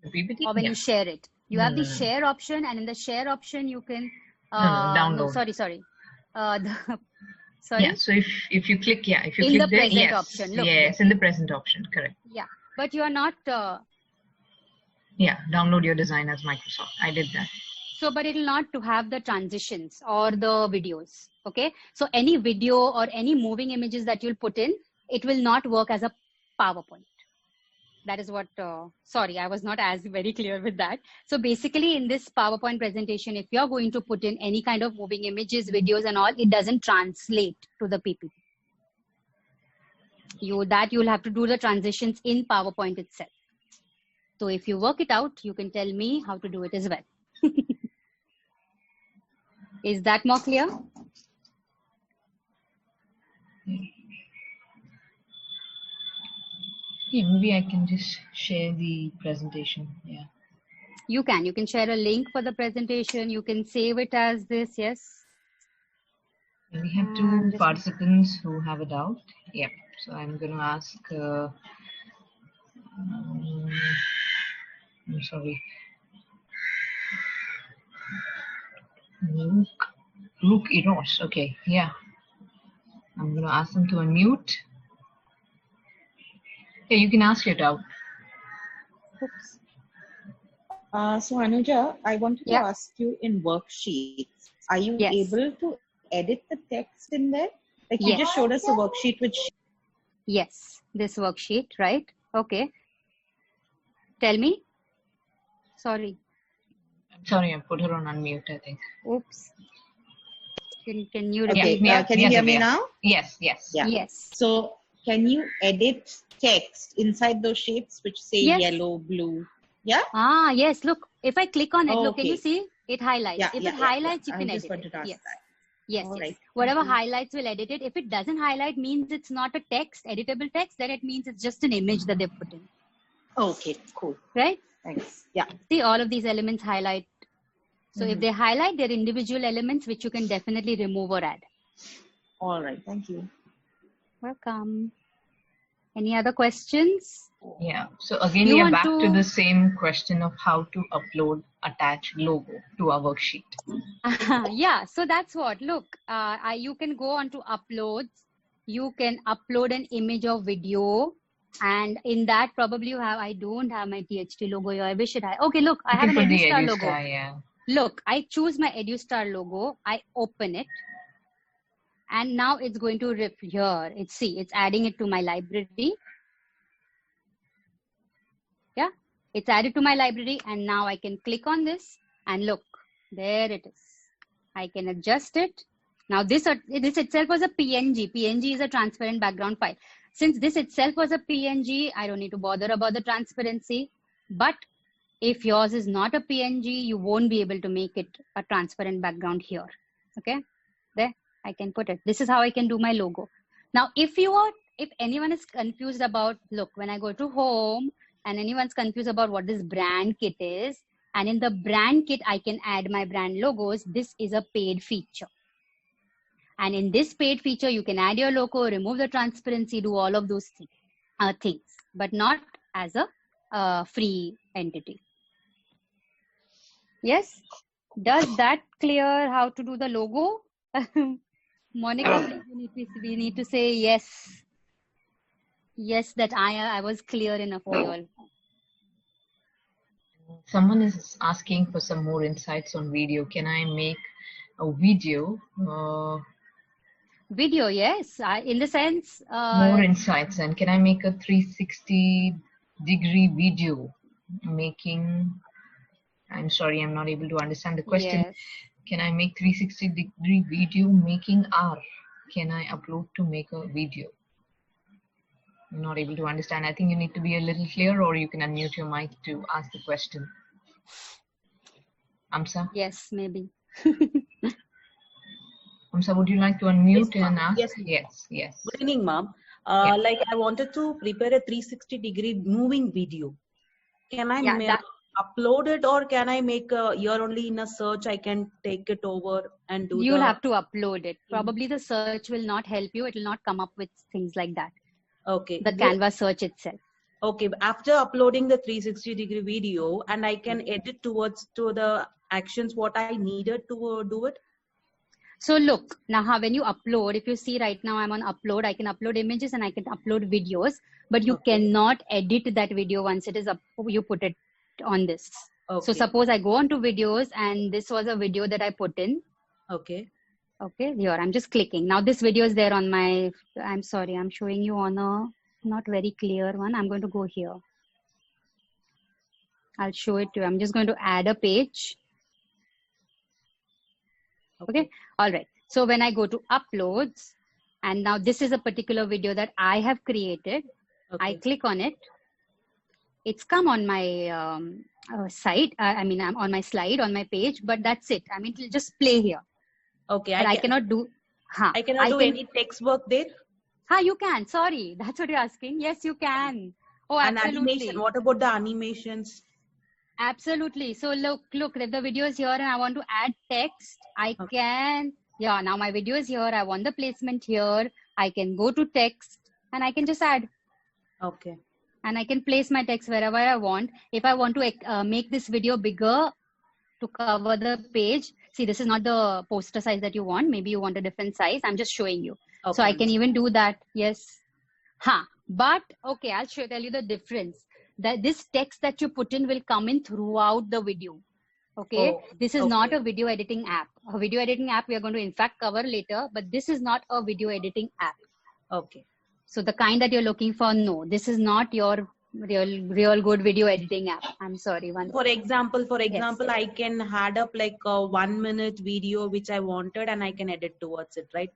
The PPT? Or when you share it? You have the share option, and in the share option, you can... download. No, sorry. Sorry. Yeah, so if you click, if you in click the there, present option. Look, yes, in the present option, correct. Yeah, but you are not... download your design as Microsoft. I did that. So, but it will not to have the transitions or the videos, okay? So any video or any moving images that you'll put in, it will not work as a PowerPoint. That is what, sorry, I was not as very clear with that. So basically in this PowerPoint presentation, if you're going to put in any kind of moving images, videos and all, it doesn't translate to the PPT. You'll have to do the transitions in PowerPoint itself. So if you work it out, you can tell me how to do it as well. Is that more clear? Yeah, maybe I can just share the presentation. Yeah. You can share a link for the presentation. You can save it as this. Yes. We have two participants who have a doubt. Yep. So I'm going to ask. I'm sorry. Luke Eros. Okay. Yeah. I'm going to ask them to unmute. Yeah, you can ask your doubt. Oops. So Anuja, I wanted to ask you, in worksheets, are you able to edit the text in there? Like you just showed us a worksheet which... Yes, this worksheet, right? Okay. Tell me. Sorry. I'm sorry, I put her on unmute, I think. Oops. Can you repeat? Okay, can you hear me now? Yes. Yeah. Yes. So can you edit text inside those shapes which say yellow, blue? Yeah? Ah, yes. Look, if I click on it, look, can you see? It highlights. Yeah, if it highlights, you can edit it. Yes. Yes, All yes. right. Whatever highlights will edit it. If it doesn't highlight, means it's not a text, editable text, then it means it's just an image that they've put in. Okay, cool. Right? Thanks. Yeah. See, all of these elements highlight. So if they highlight, they're individual elements which you can definitely remove or add. All right. Thank you. Welcome. Any other questions? Yeah. So again, we are back to the same question of how to upload attached logo to our worksheet. Yeah. So that's what. Look, you can go on to uploads. You can upload an image or video. And in that, probably you have, I don't have my THT logo here. I wish it had. Okay, look, I have an EduStar logo. Yeah. Look, I choose my EduStar logo. I open it. And now it's going to rip here. It's adding it to my library. Yeah, it's added to my library. And now I can click on this and look, there it is. I can adjust it. Now this itself was a PNG. PNG is a transparent background file. Since this itself was a PNG, I don't need to bother about the transparency. But if yours is not a PNG, you won't be able to make it a transparent background here. Okay, there. I can put it. This is how I can do my logo. Now, if anyone is confused about, look, when I go to home and anyone's confused about what this brand kit is, and in the brand kit, I can add my brand logos. This is a paid feature. And in this paid feature, you can add your logo, remove the transparency, do all of those things, but not as a free entity. Yes? Does that clear how to do the logo? Monica, we need to say yes. Yes, that I was clear enough for you all. Someone is asking for some more insights on video. Can I make a video? Video, yes. In the sense... more insights. And can I make a 360-degree video making... I'm sorry, I'm not able to understand the question. Yes. Can I make 360-degree video making R? Can I upload to make a video? I'm not able to understand. I think you need to be a little clear, or you can unmute your mic to ask the question. Amsa? Yes, maybe. Amsa, would you like to unmute Yes, and ask? Yes. Good evening, ma'am. Like I wanted to prepare a 360-degree moving video. Can I upload it, or can I make here only in a search? I can take it over and do. You'll have to upload it. Probably the search will not help you. It will not come up with things like that. Okay. The Canva search itself. Okay. After uploading the 360-degree video, and I can edit to the actions what I needed to do it. So look, now when you upload, if you see right now I'm on upload, I can upload images and I can upload videos, but you cannot edit that video once it is up, you put it on this. Okay. So suppose I go on to videos and this was a video that I put in. Okay. Okay, here, I'm just clicking. Now this video is there on my, I'm sorry, I'm showing you on a not very clear one. I'm going to go here. I'll show it to you. I'm just going to add a page. Okay. All right. So when I go to uploads, and now this is a particular video that I have created. I click on it. It's come on my site. I'm on my slide, on my page, but that's it. I mean, it'll just play here. Okay. I cannot do. I cannot do any text work there. You can. Sorry. That's what you're asking. Yes, you can. Oh, absolutely. And animation. What about the animations? Absolutely. So look, if the video is here and I want to add text, I can, now my video is here. I want the placement here. I can go to text and I can just add. Okay. And I can place my text wherever I want. If I want to make this video bigger to cover the page, see, this is not the poster size that you want. Maybe you want a different size. I'm just showing you. Okay. So I can even do that. Yes. But okay, I'll tell you the difference. That this text that you put in will come in throughout the video. Okay. This is not a video editing app. A video editing app we are going to in fact cover later, but this is not a video editing app. Okay. So the kind that you're looking for, no, this is not your real good video editing app. I'm sorry. For example, yes. I can add up like a 1 minute video which I wanted and I can edit towards it, right?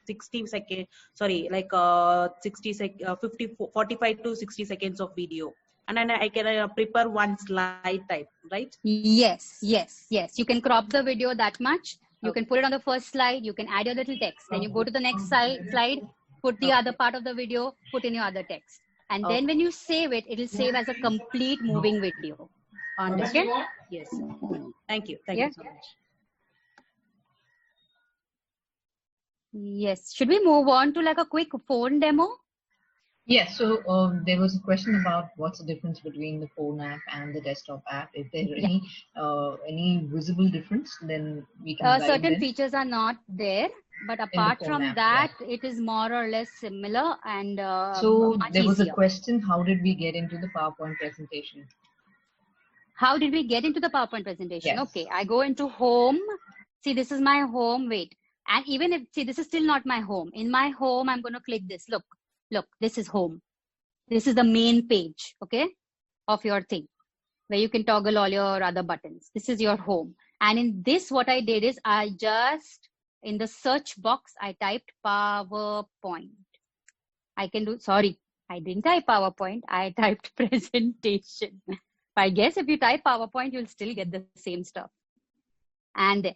60 seconds, sorry, like 45 to 60 seconds of video. And then I can prepare one slide type, right? Yes. You can crop the video that much You can put it on the first slide. You can add your little text. Then you go to the next slide, put the other part of the video, put in your other text. And then when you save it, it will save as a complete moving video. Understood. Okay? Yes. Thank you. Thank you so much. Yes. Should we move on to like a quick phone demo? Yes, so there was a question about what's the difference between the phone app and the desktop app. If there any visible difference, then we can guide certain them. features are not there, but apart from app, that, it is more or less similar and so much there was easier. a question: how did we get into the PowerPoint presentation? How did we get into the PowerPoint presentation? Yes. Okay, I go into home. See, this is my home. Wait, and even if, see, this is still not my home. In my home, I'm going to click this. Look, this is home. This is the main page, okay, of your thing, where you can toggle all your other buttons. This is your home. And in this, what I did is I just, in the search box, I typed PowerPoint. I can do, sorry, I didn't type PowerPoint. I typed presentation. I guess if you type PowerPoint, you'll still get the same stuff. And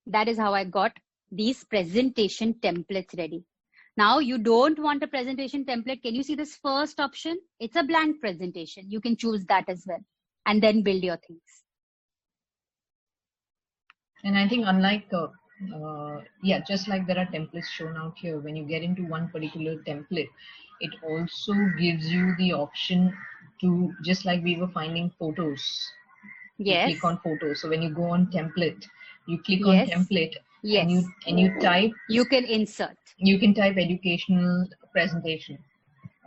that is how I got these presentation templates ready. Now you don't want a presentation template. Can you see this first option? It's a blank presentation. You can choose that as well and then build your things. And I think unlike, just like there are templates shown out here, when you get into one particular template, it also gives you the option to, just like we were finding photos. Yes. You click on photos. So when you go on template, you click on template and you type. You can insert. You can type educational presentation.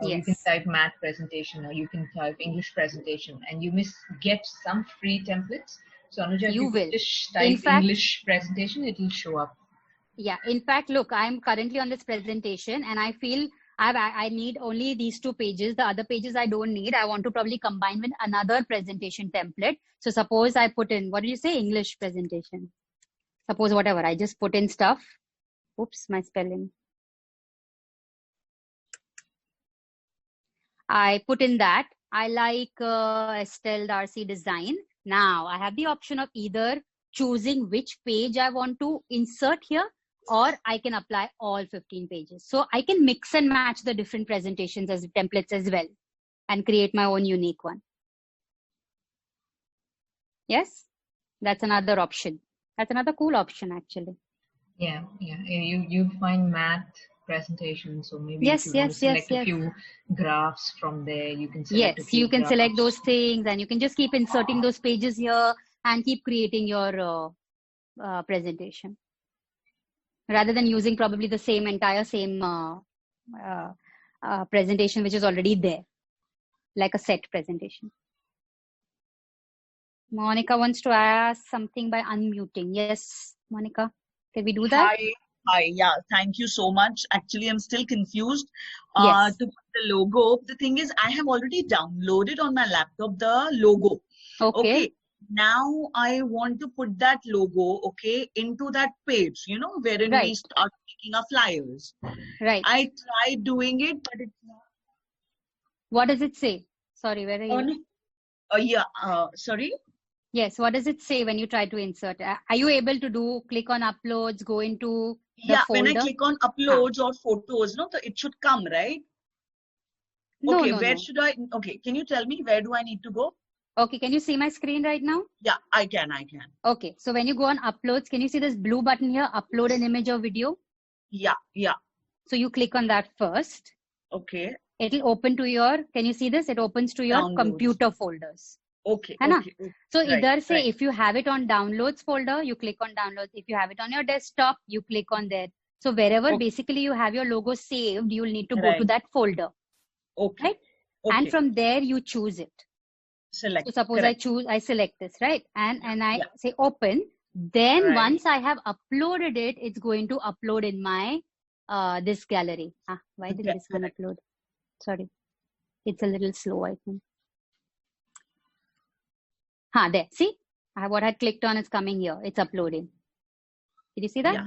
Or Yes. you can type math presentation, or you can type English presentation, and you get some free templates. So Anuja, if you will just type English presentation, it will show up. Yeah, in fact, look, I'm currently on this presentation and I feel I need only these 2 pages. The other pages I don't need. I want to probably combine with another presentation template. So suppose I put in, what did you say? English presentation. Suppose whatever, I just put in stuff. Oops, my spelling. I put in that. I like Estelle Darcy design. Now I have the option of either choosing which page I want to insert here, or I can apply all 15 pages. So I can mix and match the different presentations as templates as well and create my own unique one. Yes, that's another option. That's another cool option actually. Yeah. You find math presentation, so maybe if you want to select a few graphs from there, you can select a few you can graphs. select those things and you can just keep inserting those pages here and keep creating your presentation rather than using probably the same presentation which is already there, like a set presentation. Monica wants to ask something by unmuting. Yes, Monica, can we do that? Hi, yeah, thank you so much. Actually, I'm still confused to put the logo. The thing is, I have already downloaded on my laptop the logo. Okay. Now I want to put that logo, into that page, wherein we start making our flyers. Right. I tried doing it, but it's not. What does it say? Sorry, where are you? Sorry? Yes, what does it say when you try to insert? Are you able to click on uploads, go into the folder? When I click on uploads or photos, it should come, right? No, okay, where should I? Okay, can you tell me where do I need to go? Okay, can you see my screen right now? Yeah, I can. Okay, so when you go on uploads, can you see this blue button here, upload an image or video? Yeah. So you click on that first. Okay. It'll open to your, can you see this? It opens to your computer folders. Okay. So either say if you have it on downloads folder, you click on downloads. If you have it on your desktop, you click on there. So wherever basically you have your logo saved, you'll need to go to that folder. Okay. Right? And from there you choose it. Select. So suppose I select this, right? And I say open. Then once I have uploaded it, it's going to upload in my this gallery. Why did this one upload? Sorry. It's a little slow, I think. There. See? What I clicked on is coming here. It's uploading. Did you see that?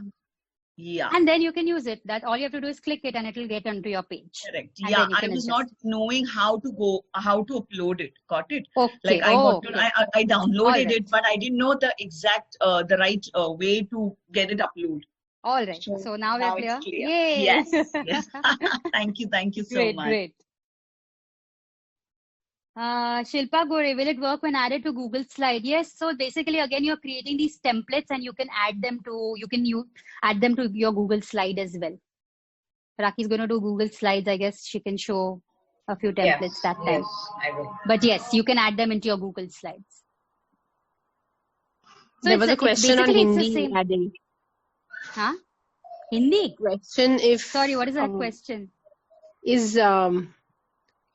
Yeah. And then you can use it. That all you have to do is click it and it will get onto your page. Correct. Yeah, I was not knowing how to upload it. Got it? Okay. Like I downloaded it, but I didn't know the exact, the right way to get it uploaded. All right. So now we're clear. Yay. Yes. Yes. Thank you so much. Great. Shilpa Gore, will it work when added to Google Slide? Yes. So basically, again, you're creating these templates and you can add them to add them to your Google Slide as well. Raki's going to do Google Slides. I guess she can show a few templates that time. Yes, I will. But yes, you can add them into your Google Slides. So there was a question on Hindi adding. Huh? Hindi? Question if... Sorry, what is that question?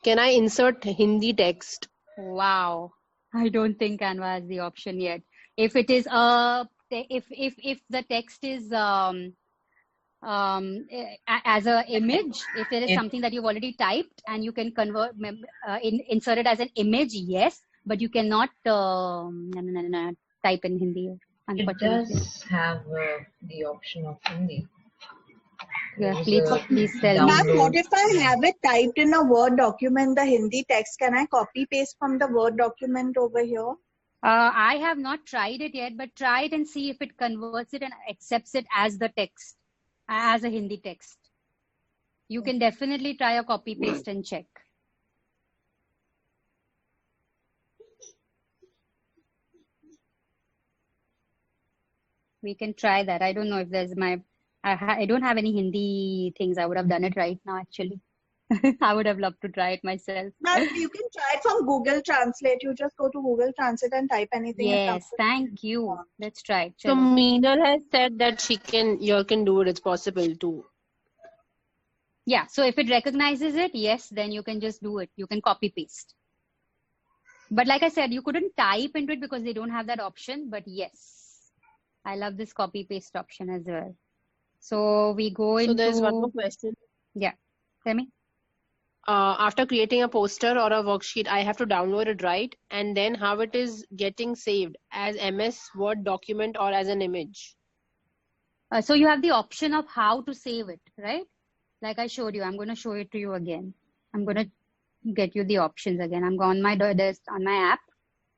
Can I insert Hindi text? Wow. I don't think Canva has the option yet. If it is if the text is as a image, if there is something that you've already typed and you can convert insert it as an image, yes, but you cannot type in Hindi. It does have the option of Hindi. Yeah, please tell me. Ma'am, what if I have it typed in a Word document, the Hindi text? Can I copy paste from the Word document over here? I have not tried it yet, but try it and see if it converts it and accepts it as the text, as a Hindi text. You can definitely try a copy paste and check. We can try that. I don't know if there's I don't have any Hindi things. I would have done it right now, actually. I would have loved to try it myself. Ma'am, you can try it from Google Translate. You just go to Google Translate and type anything. Yes, thank you. Let's try it. So Meenal has said that you can do it. It's possible too. Yeah. So if it recognizes it, yes, then you can just do it. You can copy paste. But like I said, you couldn't type into it because they don't have that option. But yes, I love this copy paste option as well. So we go into... So there's one more question. Yeah. Tell me. After creating a poster or a worksheet, I have to download it, right? And then how it is getting saved as MS Word document or as an image? So you have the option of how to save it, right? Like I showed you, I'm going to show it to you again. I'm going to get you the options again. I'm on my desk on my app.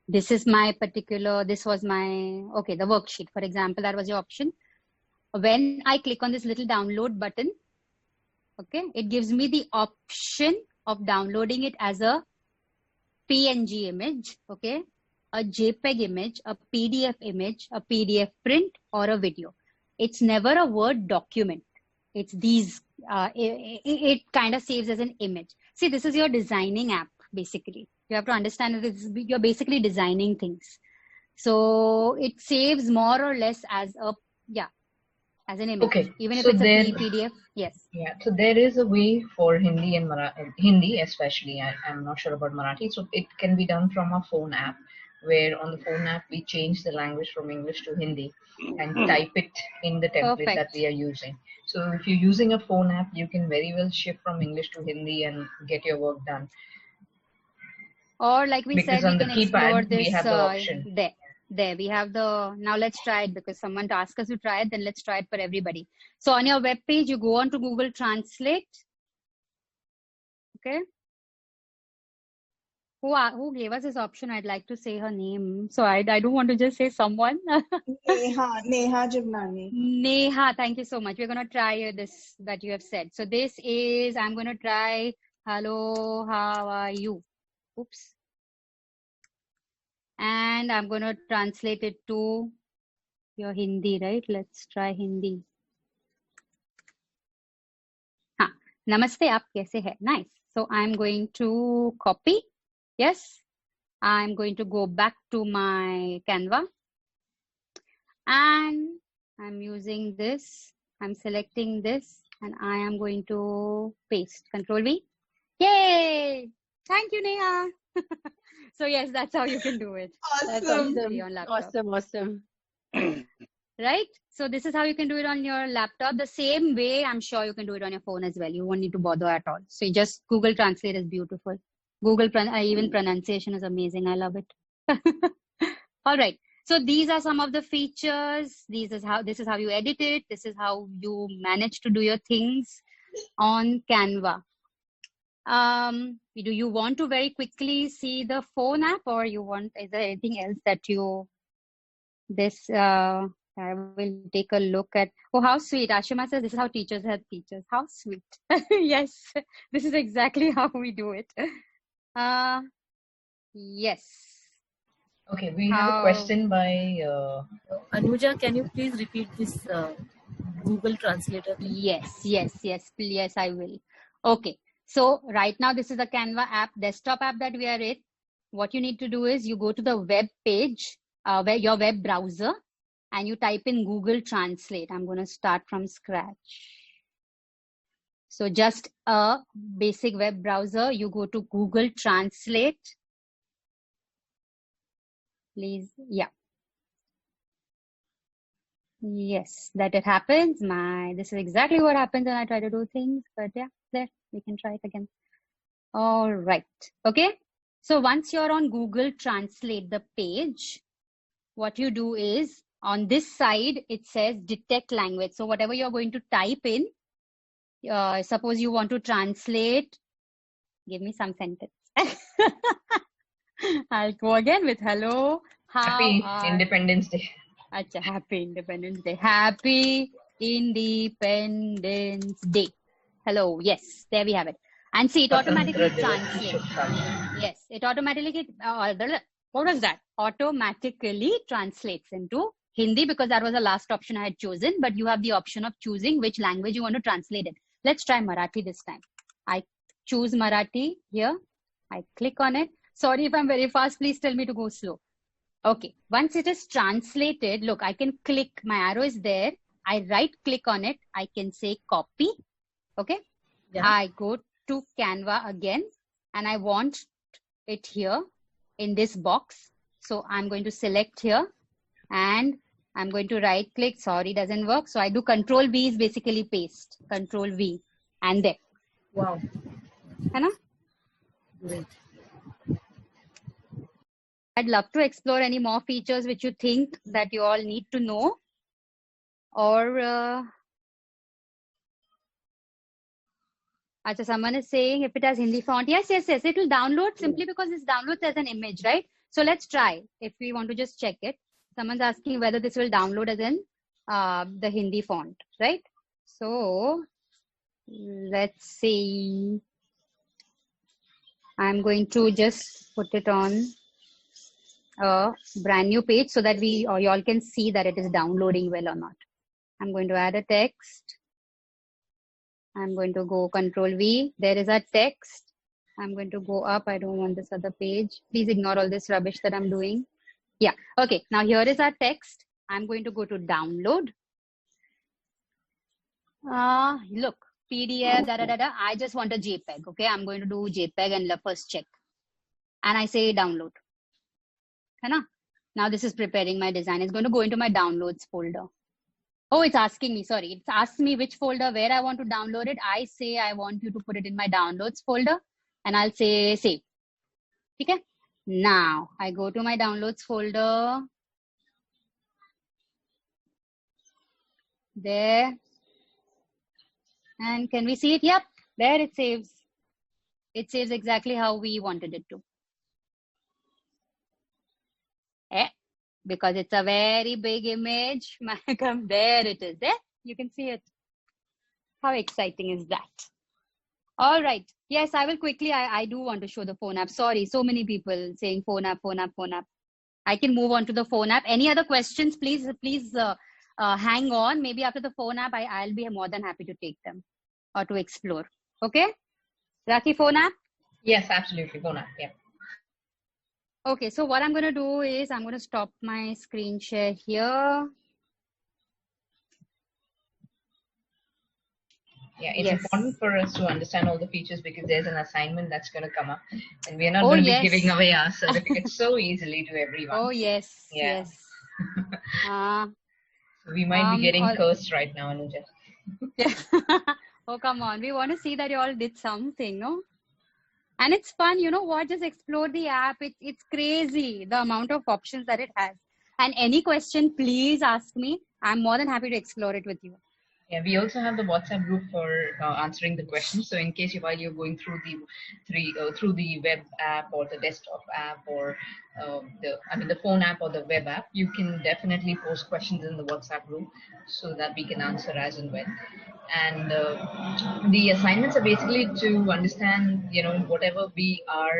This is my this was my, the worksheet. For example, that was your option. When I click on this little download button, it gives me the option of downloading it as a PNG image, a JPEG image, a PDF image, a PDF print, or a video. It's never a Word document. It's these, it kind of saves as an image. See, this is your designing app, basically. You have to understand that you're basically designing things. So it saves more or less as as an image, even if it's a PDF. Yes. Yeah. So there is a way for Hindi and Hindi especially. I'm not sure about Marathi. So it can be done from a phone app, where on the phone app we change the language from English to Hindi and type it in the template that we are using. So if you're using a phone app, you can very well shift from English to Hindi and get your work done. Or like we said, on we the can explore keypad, this we have the option. There we have now let's try it because someone asked us to try it, then let's try it for everybody. So on your web page, you go on to Google Translate. Who gave us this option? I'd like to say her name. So I don't want to just say someone. Neha Jivnani. Neha, thank you so much. We're going to try this that you have said. So this is, I'm going to try, hello, how are you? Oops. And I'm going to translate it to your Hindi, right? Let's try Hindi. Namaste, aap kaise hai? Nice. So I'm going to copy. Yes. I'm going to go back to my Canva. And I'm using this. I'm selecting this and I am going to paste. Control V. Yay! Thank you, Neha. So yes, that's how you can do it. Awesome. Awesome. Right? So this is how you can do it on your laptop. The same way, I'm sure you can do it on your phone as well. You won't need to bother at all. So you just Google Translate is beautiful. Google even pronunciation is amazing. I love it. All right. So these are some of the features. This is how you edit it. This is how you manage to do your things on Canva. Do you want to very quickly see the phone app, or is there anything else that I will take a look at. Oh, how sweet. Ashima says this is how teachers help teachers. How sweet. Yes, this is exactly how we do it. Yes. Okay, we have a question by Anuja, can you please repeat this Google Translator thing? Yes, I will. Okay, so right now this is the Canva app, desktop app that we are in. What you need to do is you go to the web page, where your web browser, and you type in Google Translate. I'm going to start from scratch. So just a basic web browser, you go to Google Translate. Please, yeah. Yes, that it happens. This is exactly what happens when I try to do things, but yeah, there, we can try it again. All right, okay. So once you're on Google Translate, the page, what you do is, on this side, it says detect language. So whatever you're going to type in, suppose you want to translate, give me some sentence. I'll go again with hello. Happy Independence Day. Achha, Happy Independence Day. Happy Independence Day. Hello. Yes, there we have it. And see, it automatically translates. Yes, it automatically, what was that? Automatically translates into Hindi, because that was the last option I had chosen, but you have the option of choosing which language you want to translate it. Let's try Marathi this time. I choose Marathi here. I click on it. Sorry if I'm very fast, please tell me to go slow. Okay, once it is translated, look, I can click, my arrow is there. I right click on it. I can say copy. Okay. Yeah. I go to Canva again, and I want it here in this box. So I'm going to select here, and I'm going to right click. Sorry, doesn't work. So I do Control V is basically paste. Control V, and there. Wow. Hana? Great. I'd love to explore any more features which you think that you all need to know, or someone is saying if it has Hindi font, yes, it will download simply because this downloads as an image, right? So let's try if we want to just check it. Someone's asking whether this will download as in the Hindi font, right? So let's see. I'm going to just put it on a brand new page so that you all can see that it is downloading well or not. I'm going to add a text. I'm going to go Control V. There is a text. I'm going to go up. I don't want this other page. Please ignore all this rubbish that I'm doing. Yeah. Okay. Now here is our text. I'm going to go to download. Look, PDF, I just want a JPEG. Okay. I'm going to do JPEG and first check. And I say download. Now this is preparing my design. It's going to go into my downloads folder. Oh, it's asking me, sorry. It's asked me which folder, where I want to download it. I say I want you to put it in my downloads folder, and I'll say save. Okay. Now I go to my downloads folder. There. And can we see it? Yep. There it saves. It saves exactly how we wanted it to. Because it's a very big image. There it is. There, you can see it. How exciting is that? All right. Yes, I will quickly. I do want to show the phone app. Sorry, so many people saying phone app, phone app, phone app. I can move on to the phone app. Any other questions? Please hang on. Maybe after the phone app, I'll be more than happy to take them or to explore. Okay? Raki, phone app? Yes, absolutely. Phone app. Yeah. Okay, so what I'm going to do is I'm going to stop my screen share here. Yeah, it's important for us to understand all the features because there's an assignment that's going to come up and we're not going to be giving away our certificates so easily to everyone. Oh, yes. Yeah. Yes. We might be getting cursed right now, Anuja. Oh, come on. We want to see that you all did something, no? And it's fun, you know what? Just explore the app. It's crazy, the amount of options that it has. And any question, please ask me. I'm more than happy to explore it with you. Yeah, we also have the WhatsApp group for answering the questions. So in case while you're going through the web app or the desktop app or the phone app or the web app, you can definitely post questions in the WhatsApp group so that we can answer as and when. And the assignments are basically to understand, whatever we are,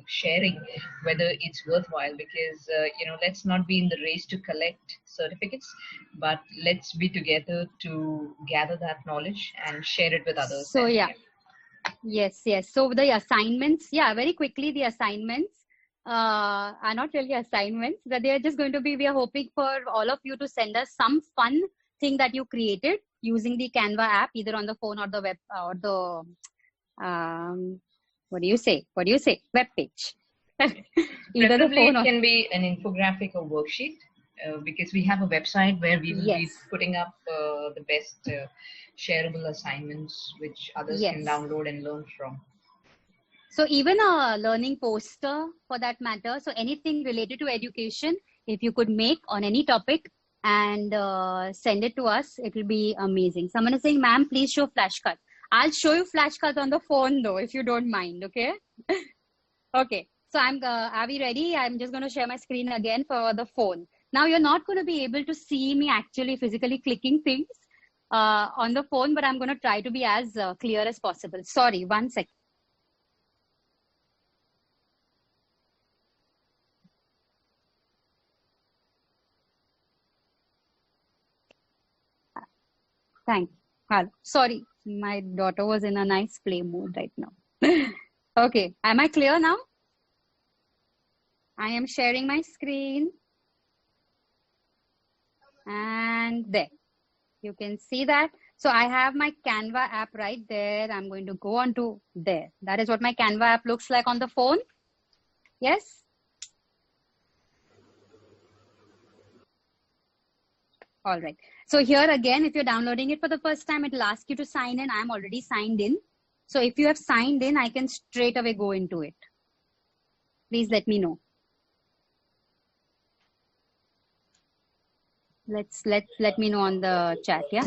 sharing, whether it's worthwhile. Because let's not be in the race to collect certificates, but let's be together to gather that knowledge and share it with others. So yeah. Yes. So the assignments, very quickly, the assignments are not really assignments, but they are just going to be, we are hoping for all of you to send us some fun thing that you created using the Canva app, either on the phone or the web or the what do you say web page. Either the phone or... it can be an infographic or worksheet, because we have a website where we will be putting up the best shareable assignments which others can download and learn from. So even a learning poster for that matter. So anything related to education, if you could make on any topic and send it to us, it will be amazing. Someone is saying, ma'am, please show flashcards. I'll show you flashcards on the phone though, if you don't mind. Okay. Okay. So are we ready? I'm just going to share my screen again for the phone. Now you're not going to be able to see me actually physically clicking things on the phone, but I'm going to try to be as clear as possible. Sorry, 1 second. Thanks. Sorry, my daughter was in a nice play mode right now. Okay, am I clear now? I am sharing my screen. And there, you can see that. So I have my Canva app right there. I'm going to go on to there. That is what my Canva app looks like on the phone. Yes? All right. So here again, if you're downloading it for the first time, it will ask you to sign in. I'm already signed in. So if you have signed in, I can straight away go into it. Please let me know. Let me know on the chat, yeah?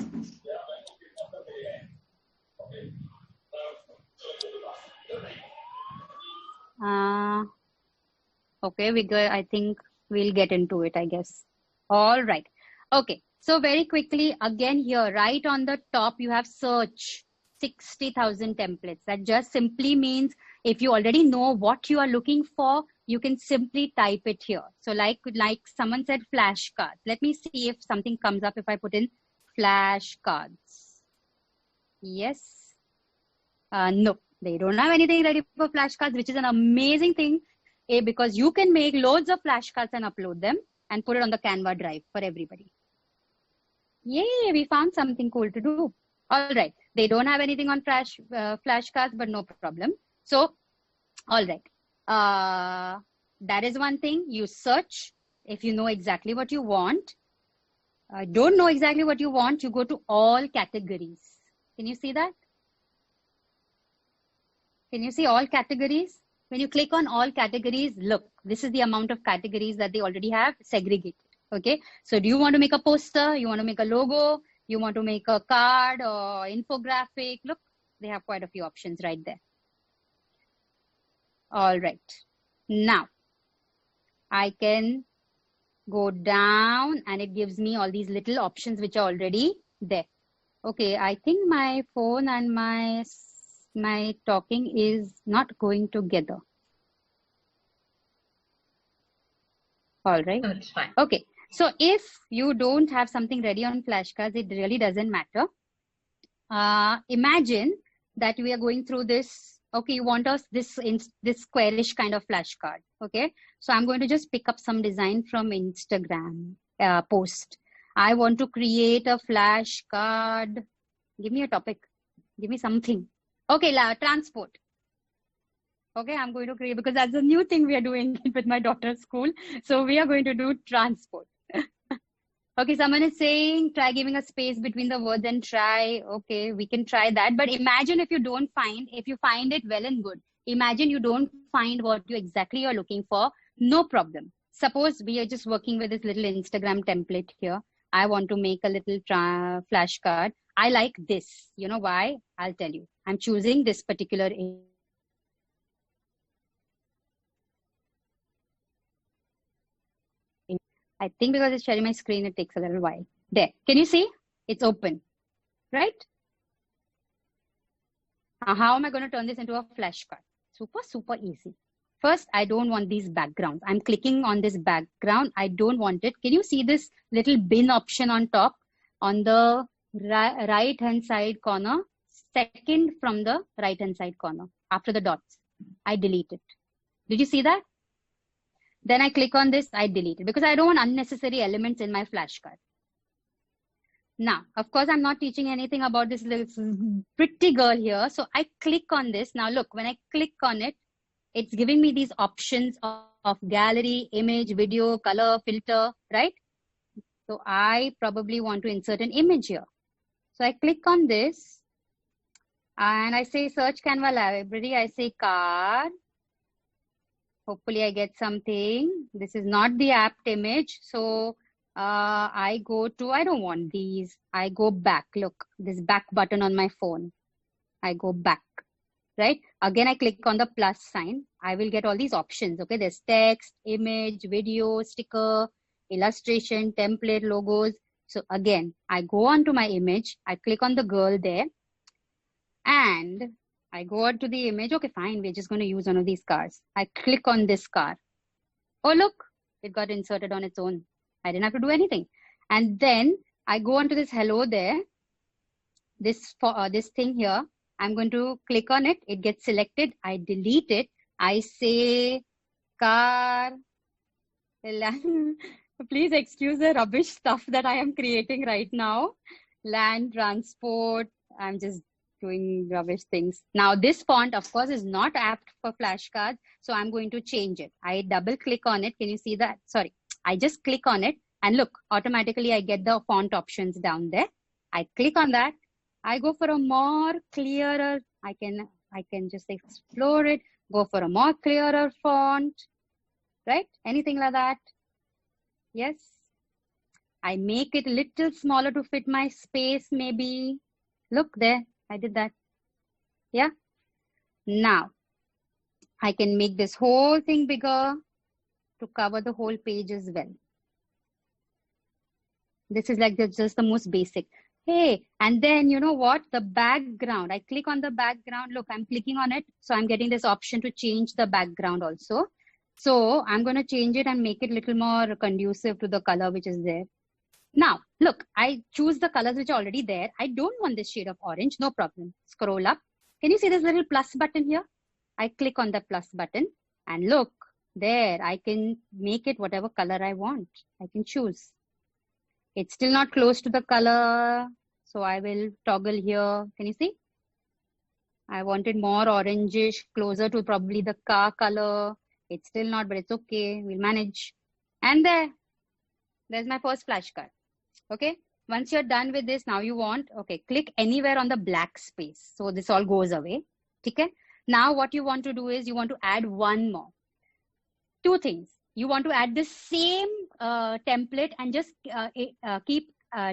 Okay, I think we'll get into it, I guess. All right. Okay, so very quickly, again here, right on the top, you have search 60,000 templates. That just simply means if you already know what you are looking for, you can simply type it here. So like someone said flashcards. Let me see if something comes up if I put in flashcards. Yes. No, they don't have anything ready for flashcards, which is an amazing thing. Because you can make loads of flashcards and upload them and put it on the Canva drive for everybody. Yay, we found something cool to do. All right. They don't have anything on flashcards, but no problem. So, all right. That is one thing. You search if you know exactly what you want. Don't know exactly what you want, you go to all categories. Can you see that? Can you see all categories? When you click on all categories, look, this is the amount of categories that they already have segregated. Okay. So do you want to make a poster? You want to make a logo? You want to make a card or infographic? Look, they have quite a few options right there. All right. Now, I can go down and it gives me all these little options which are already there. Okay, I think my phone and my talking is not going together. All right. That's fine. Okay. So if you don't have something ready on flashcards, it really doesn't matter. Imagine that we are going through this. Okay, you want us this squarish kind of flashcard. Okay, so I'm going to just pick up some design from Instagram post. I want to create a flashcard. Give me a topic. Give me something. Okay, transport. Okay, I'm going to create, because that's a new thing we are doing with my daughter's school. So we are going to do transport. Okay, someone is saying, try giving a space between the words and try. Okay, we can try that. But imagine if you don't find, if you find it, well and good. Imagine you don't find what you exactly are looking for. No problem. suppose we are just working with this little Instagram template here. I want to make a little flashcard. I like this. You know why? I'll tell you. I'm choosing this particular I think because it's sharing my screen, it takes a little while. There. Can you see? It's open. Right? Now, how am I going to turn this into a flashcard? Super easy. First, I don't want these backgrounds. I'm clicking on this background. I don't want it. Can you see this little bin option on top on the right hand side corner? Second from the right hand side corner after the dots. I delete it. Did you see that? Then I click on this. I delete it because I don't want unnecessary elements in my flashcard. Now, of course, I'm not teaching anything about this little pretty girl here. So I click on this. Now, look, when I click on it, it's giving me these options of gallery, image, video, color, filter, right? So I probably want to insert an image here. So I click on this and I say search Canva library. I say car. Hopefully I get something. This is not the apt image. So I go to, I don't want these. I go back. Look, this back button on my phone. I go back, right? Again, I click on the plus sign. I will get all these options. Okay, there's text, image, video, sticker, illustration, template, logos. So again, I go on to my image. I click on the girl there and I go out to the image. Okay, fine. We're just going to use one of these cars. I click on this car. Oh, look, it got inserted on its own. I didn't have to do anything. And then I go onto this hello there, this thing here. I'm going to click on it. It gets selected. I delete it. I say car. Please excuse the rubbish stuff that I am creating right now. Land transport. I'm just doing rubbish things. Now this font, of course, is not apt for flashcards. So I'm going to change it. I double click on it. Can you see that? Sorry. I just click on it and look, automatically I get the font options down there. I click on that. I go for a more clearer, I can just explore it, go for a more clearer font, right? Anything like that? Yes. I make it a little smaller to fit my space maybe. Look there, I did that. Yeah. Now, I can make this whole thing bigger to cover the whole page as well. This is like just the most basic. Hey, and then you know what? The background, I click on the background. Look, I'm clicking on it. So I'm getting this option to change the background also. So I'm going to change it and make it a little more conducive to the color which is there. Now, look, I choose the colors which are already there. I don't want this shade of orange. No problem. Scroll up. Can you see this little plus button here? I click on the plus button and look there. I can make it whatever color I want. I can choose. It's still not close to the color. So I will toggle here. Can you see? I want it more orangish, closer to probably the car color. It's still not, but it's okay. We'll manage. And there's my first flashcard. Okay. Once you're done with this, now you want, okay, click anywhere on the black space. So this all goes away. Okay. Now what you want to do is you want to add one more. Two things. You want to add the same template and just keep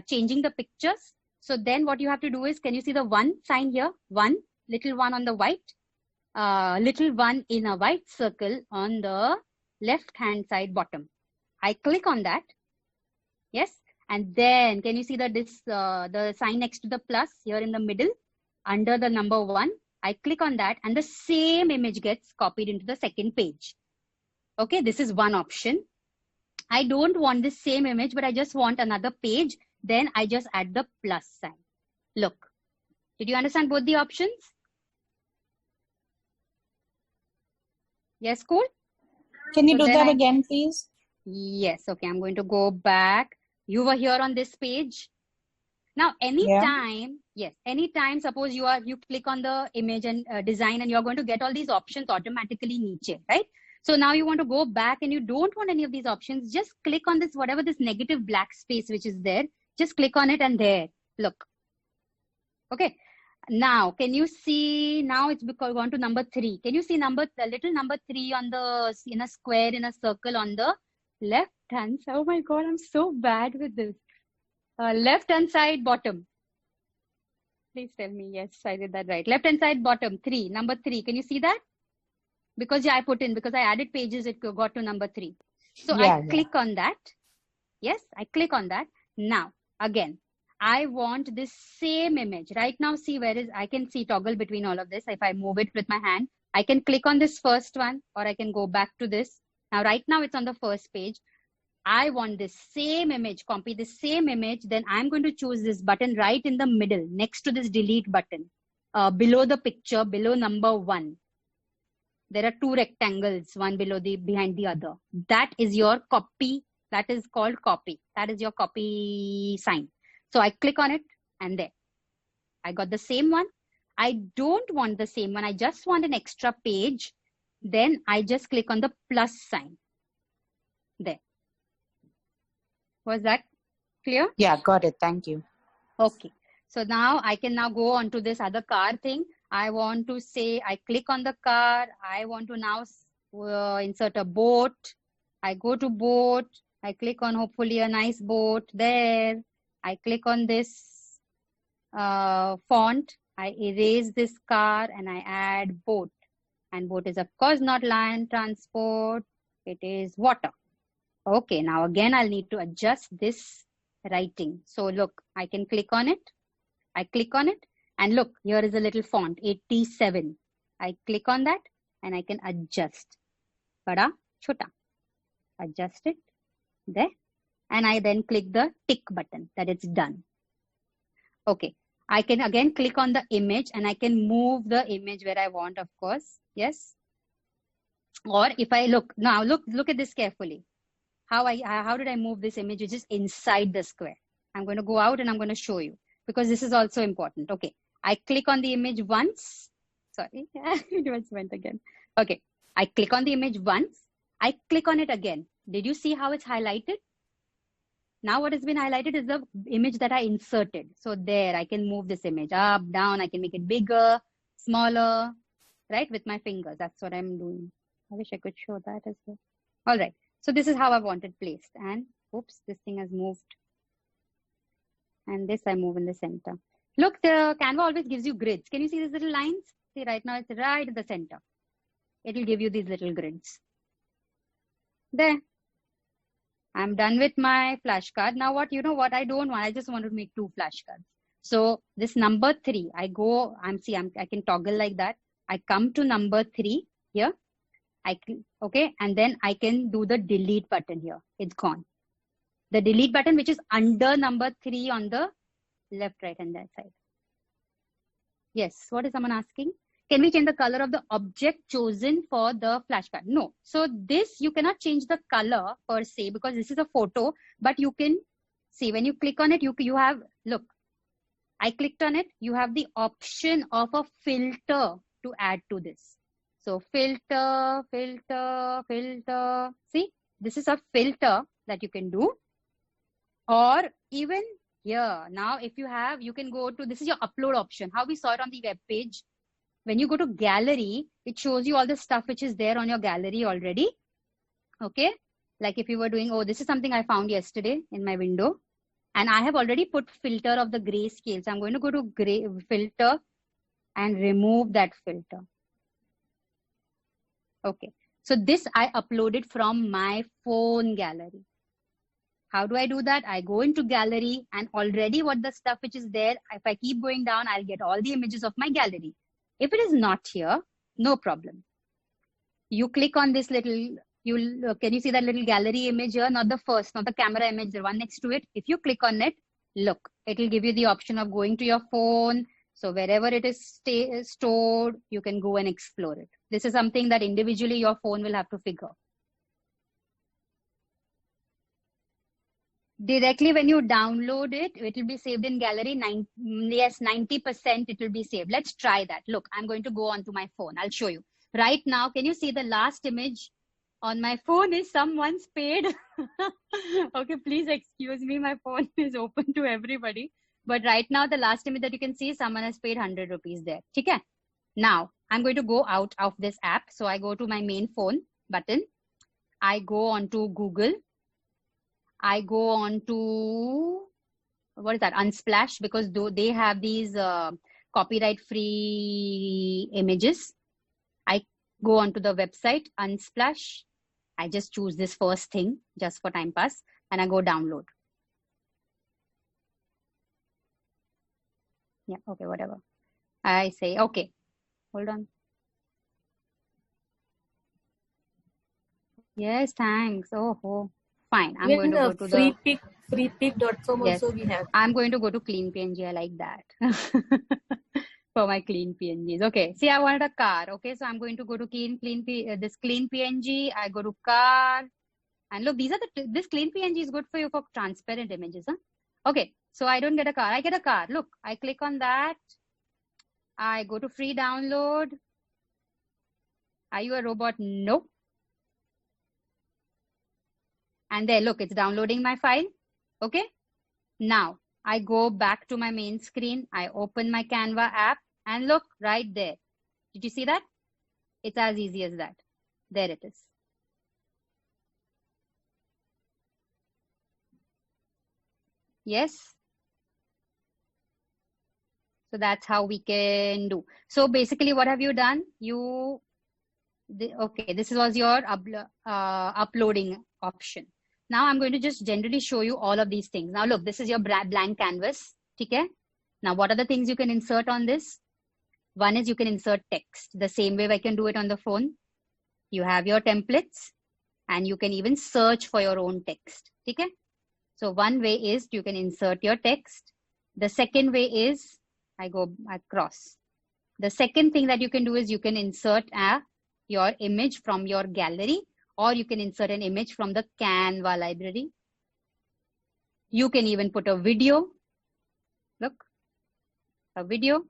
changing the pictures. So then what you have to do is, can you see the one sign here? One, little one on the white, little one in a white circle on the left hand side bottom. I click on that. Yes. And then can you see that the sign next to the plus here in the middle under the number 1? I click on that and the same image gets copied into the second page. Okay, this is one option. I don't want the same image, but I just want another page. Then I just add the plus sign. Look, did you understand both the options? Yes, cool. Can you do that again, please? Yes. Okay, I'm going to go back. You were here on this page. Now, anytime, yes, anytime, suppose you click on the image and design and you're going to get all these options automatically niche, right? So now you want to go back and you don't want any of these options. Just click on this, whatever this negative black space which is there. Just click on it and there, look. Okay. Now, can you see, now it's gone to number 3. Can you see the little number 3 on the, in a square, in a circle on the Left hand side. Oh my God, I'm so bad with this. Left hand side bottom. Please tell me. Yes, I did that right. Left hand side bottom 3. Number 3. Can you see that? Because I put in, because I added pages, it got to number 3. So I click on that. Yes, I click on that. Now, again, I want this same image. Right now, see where is, I can see toggle between all of this. If I move it with my hand, I can click on this first one, or I can go back to this. Now, right now it's on the first page. I want this same image, copy the same image. Then I'm going to choose this button right in the middle, next to this delete button, below the picture, below number 1. There are 2 rectangles, one behind the other. That is your copy. That is called copy. That is your copy sign. So I click on it, and there. I got the same one. I don't want the same one. I just want an extra page. Then I just click on the plus sign. There. Was that clear? Yeah, got it. Thank you. Okay. So now I can now go on to this other car thing. I want to say, I click on the car. I want to now insert a boat. I go to boat. I click on hopefully a nice boat there. I click on this font. I erase this car and I add boat. And boat is of course not land transport. It is water. Okay, now again I'll need to adjust this writing. So look, I can click on it. I click on it and look, here is a little font, 87. I click on that and I can adjust. Bada, chota. Adjust it there. And I then click the tick button that it's done. Okay, I can again click on the image and I can move the image where I want, of course. Yes. Or if I look, now look at this carefully. How did I move this image, which is inside the square? I'm going to go out and I'm going to show you because this is also important. Okay, I click on the image once. Sorry, it just went again. Okay, I click on the image once. I click on it again. Did you see how it's highlighted? Now what has been highlighted is the image that I inserted. So there, I can move this image up, down. I can make it bigger, smaller, right, with my fingers. That's what I'm doing. I wish I could show that as well. All right. So this is how I want it placed. And oops, this thing has moved. And this I move in the center. Look, the Canva always gives you grids. Can you see these little lines? See, right now it's right in the center. It will give you these little grids. There. I'm done with my flashcard. Now what, you know what I don't want? I just want to make 2 flashcards. So this number 3, I can toggle like that. I come to number 3 here. Okay, and then I can do the delete button here. It's gone. The delete button, which is under number 3 on the left, right, and that side. Yes, what is someone asking? Can we change the color of the object chosen for the flashcard? No. So this, you cannot change the color per se because this is a photo, but you can see when you click on it, you have, look, I clicked on it. You have the option of a filter to add to this. So filter. See, this is a filter that you can do. Or even here, now if you have, you can go to, this is your upload option. How we saw it on the web page. When you go to gallery, it shows you all the stuff which is there on your gallery already. Okay. Like if you were doing, oh, this is something I found yesterday in my window. And I have already put filter of the grayscale. So I'm going to go to gray filter and remove that filter. Okay, so this I uploaded from my phone gallery. How do I do that? I go into gallery and already what the stuff which is there, if I keep going down, I'll get all the images of my gallery. If it is not here, no problem. You click on this little, can you see that little gallery image here? Not the first, not the camera image, the one next to it. If you click on it, look, it will give you the option of going to your phone. So wherever it is stored, you can go and explore it. This is something that individually your phone will have to figure. Directly when you download it, it will be saved in gallery. Yes, 90% it will be saved. Let's try that. Look, I'm going to go onto my phone. I'll show you. Right now, can you see the last image on my phone is someone's paid? Okay, please excuse me. My phone is open to everybody. But right now, the last image that you can see, someone has paid 100 rupees there. Okay? Now, I'm going to go out of this app. So I go to my main phone button. I go on to Google. I go on to, what is that, Unsplash, because they have these copyright free images. I go onto the website, Unsplash. I just choose this first thing just for time pass, and I go download. Yeah, okay, whatever. I say, okay, hold on. Yes, thanks. Oh, fine. I'm going to go to the freepik.com yes, also we have. I'm going to go to clean PNG. I like that. For my clean PNGs. Okay. See, I wanted a car. Okay. So I'm going to go to this clean PNG. I go to car. And look, these are this clean PNG is good for you for transparent images. Huh? Okay. So I don't get a car. I get a car. Look, I click on that. I go to free download. Are you a robot? No. And there, look, it's downloading my file. Okay. Now I go back to my main screen. I open my Canva app and look right there. Did you see that? It's as easy as that. There it is. Yes. So that's how we can do. So basically what have you done? Okay, this was your uploading option. Now I'm going to just generally show you all of these things. Now look, this is your blank canvas. Okay? Now what are the things you can insert on this? One is you can insert text. The same way I can do it on the phone. You have your templates and you can even search for your own text. Okay? So one way is you can insert your text. The second way is I go across. The second thing that you can do is you can insert your image from your gallery, or you can insert an image from the Canva library. You can even put a video. Look, a video.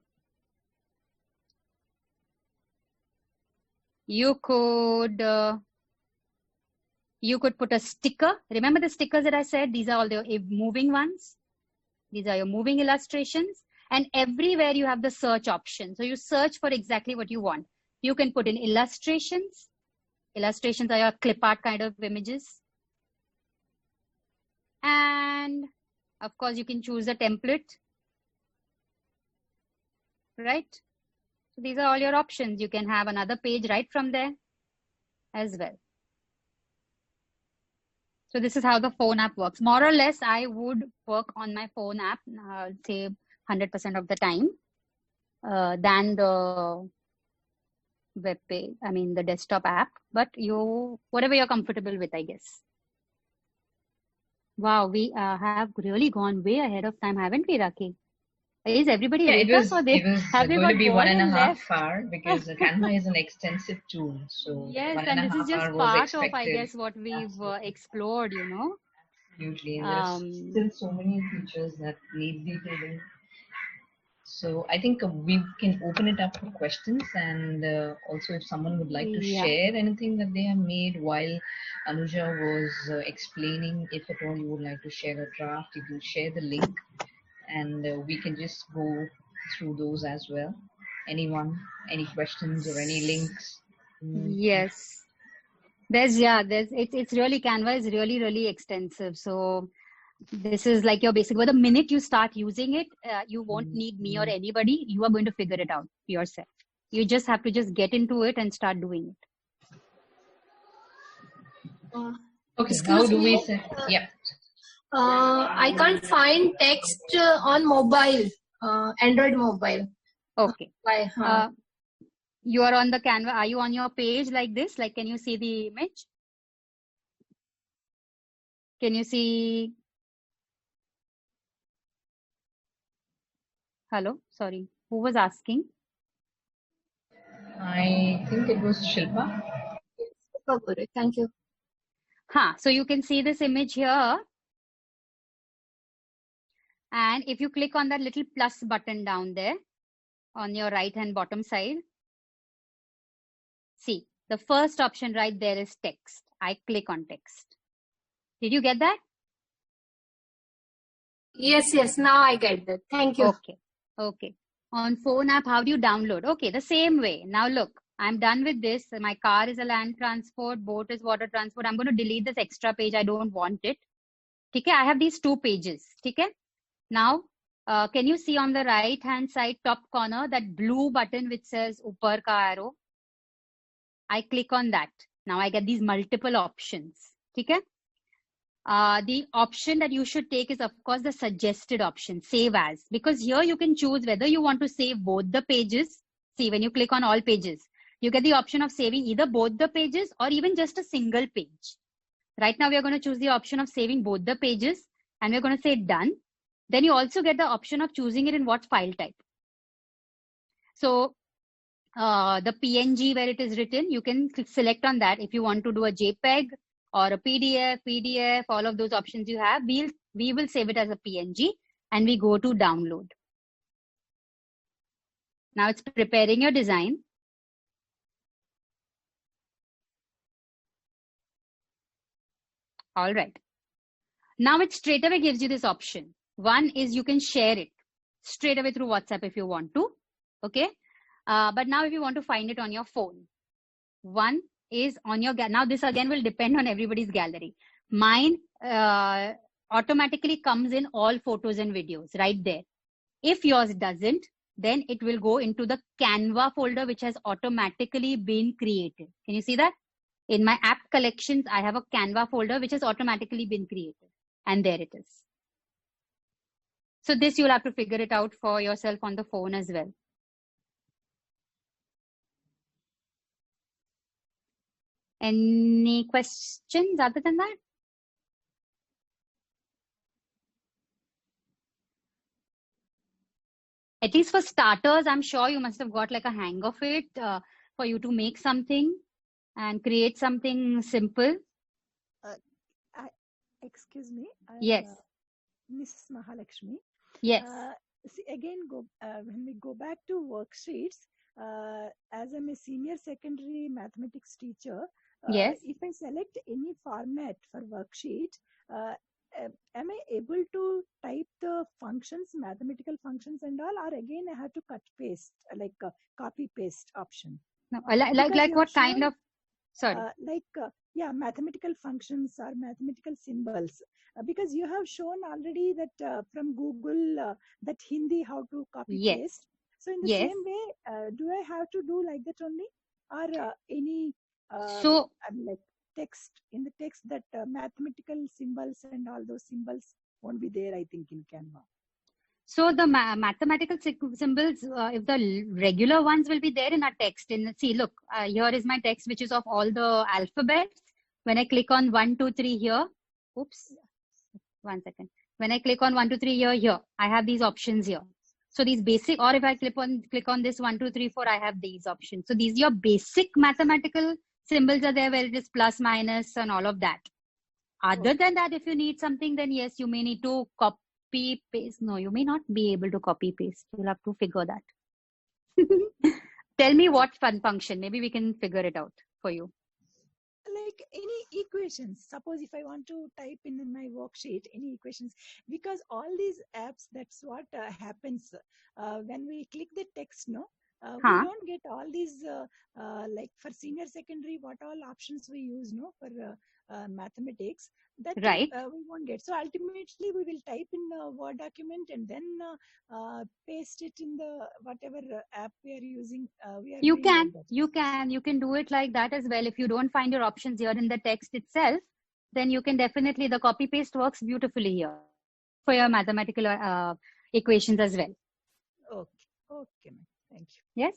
You could put a sticker. Remember the stickers that I said? These are all the moving ones. These are your moving illustrations. And everywhere you have the search option. So you search for exactly what you want. You can put in illustrations. Illustrations are your clip art kind of images. And of course, you can choose a template. Right? So these are all your options. You can have another page right from there as well. So this is how the phone app works. More or less, I would work on my phone app, say 100% of the time than the web page, the desktop app, but whatever you're comfortable with, I guess. Wow, we have really gone way ahead of time, haven't we, Raki? Is everybody it was going to be 1.5 hours because Canva is an extensive tool. So yes, and this is just part of, I guess, what we've explored, you know. Absolutely. And there are still so many features that need detailing. So I think we can open it up for questions, and also if someone would like to share anything that they have made while Anuja was explaining, if at all you would like to share a draft, you can share the link and we can just go through those as well. Anyone, any questions or any links? Yes. It's really, Canva is really extensive. So this is like your basic, but the minute you start using it, you won't need me or anybody. You are going to figure it out yourself. You just have to just get into it and start doing it. Okay, how do we say? Yeah. I can't find text on mobile, Android mobile. Okay. You are on the Canva. Are you on your page like this? Like, can you see the image? Can you see? Hello, sorry. Who was asking? I think it was Shilpa. Thank you. So you can see this image here. And if you click on that little plus button down there on your right hand bottom side, see the first option right there is text. I click on text. Did you get that? Yes. Now I get that. Thank you. Okay. On phone app, how do you download? Okay, the same way. Now look, I'm done with this. My car is a land transport, boat is water transport. I'm going to delete this extra page. I don't want it. Okay, I have these 2 pages. Okay, now can you see on the right hand side top corner that blue button which says Upar ka arrow? I click on that. Now I get these multiple options. Okay. The option that you should take is, of course, the suggested option, save as, because here you can choose whether you want to save both the pages. See, when you click on all pages, you get the option of saving either both the pages or even just a single page. Right now, we are going to choose the option of saving both the pages, and we're going to say done. Then you also get the option of choosing it in what file type. So the PNG where it is written, you can select on that. If you want to do a JPEG or a PDF, all of those options you have, we will save it as a PNG and we go to download. Now it's preparing your design. All right. Now it straight away gives you this option. One is you can share it straight away through WhatsApp if you want to. Okay. But now if you want to find it on your phone, one is on your, now this again will depend on everybody's gallery. Mine automatically comes in all photos and videos right there. If yours doesn't, then it will go into the Canva folder, which has automatically been created. Can you see that? In my app collections, I have a Canva folder, which has automatically been created. And there it is. So this you'll have to figure it out for yourself on the phone as well. Any questions other than that? At least for starters, I'm sure you must have got like a hang of it for you to make something and create something simple. Excuse me. Yes. Mrs. Mahalakshmi. Yes. See, again, when we go back to worksheets, as I'm a senior secondary mathematics teacher, yes. If I select any format for worksheet, am I able to type the functions, mathematical functions and all, or again I have to cut paste, like copy paste option? No, like what kind of, sorry. Yeah, mathematical functions or mathematical symbols. Because you have shown already that from Google that Hindi how to copy yes. paste. So in the yes. same way, do I have to do like that only, or any like text in the text that mathematical symbols and all those symbols won't be there, I think, in Canva. So the mathematical symbols, if the regular ones will be there in our text. See, look, here is my text, which is of all the alphabets. When I click on 1, 2, 3 here, oops, 1 second. When I click on 1, 2, 3 here, I have these options here. So these basic, or if I click on this 1, 2, 3, 4, I have these options. So these your basic mathematical symbols are there, where it is plus, minus, and all of that. Other than that, if you need something, then yes, you may need to copy paste. No, you may not be able to copy paste. You'll have to figure that. Tell me what fun function. Maybe we can figure it out for you. Like any equations. Suppose if I want to type in my worksheet any equations, because all these apps, that's what happens when we click the text. No, we don't get all these like for senior secondary, what all options we use. No, for mathematics, that right. We won't get. So ultimately we will type in a Word document and then paste it in the whatever app we are using. You can do it like that as well. If you don't find your options here in the text itself, then you can definitely, the copy paste works beautifully here for your mathematical equations as well. Okay, thank you. Yes.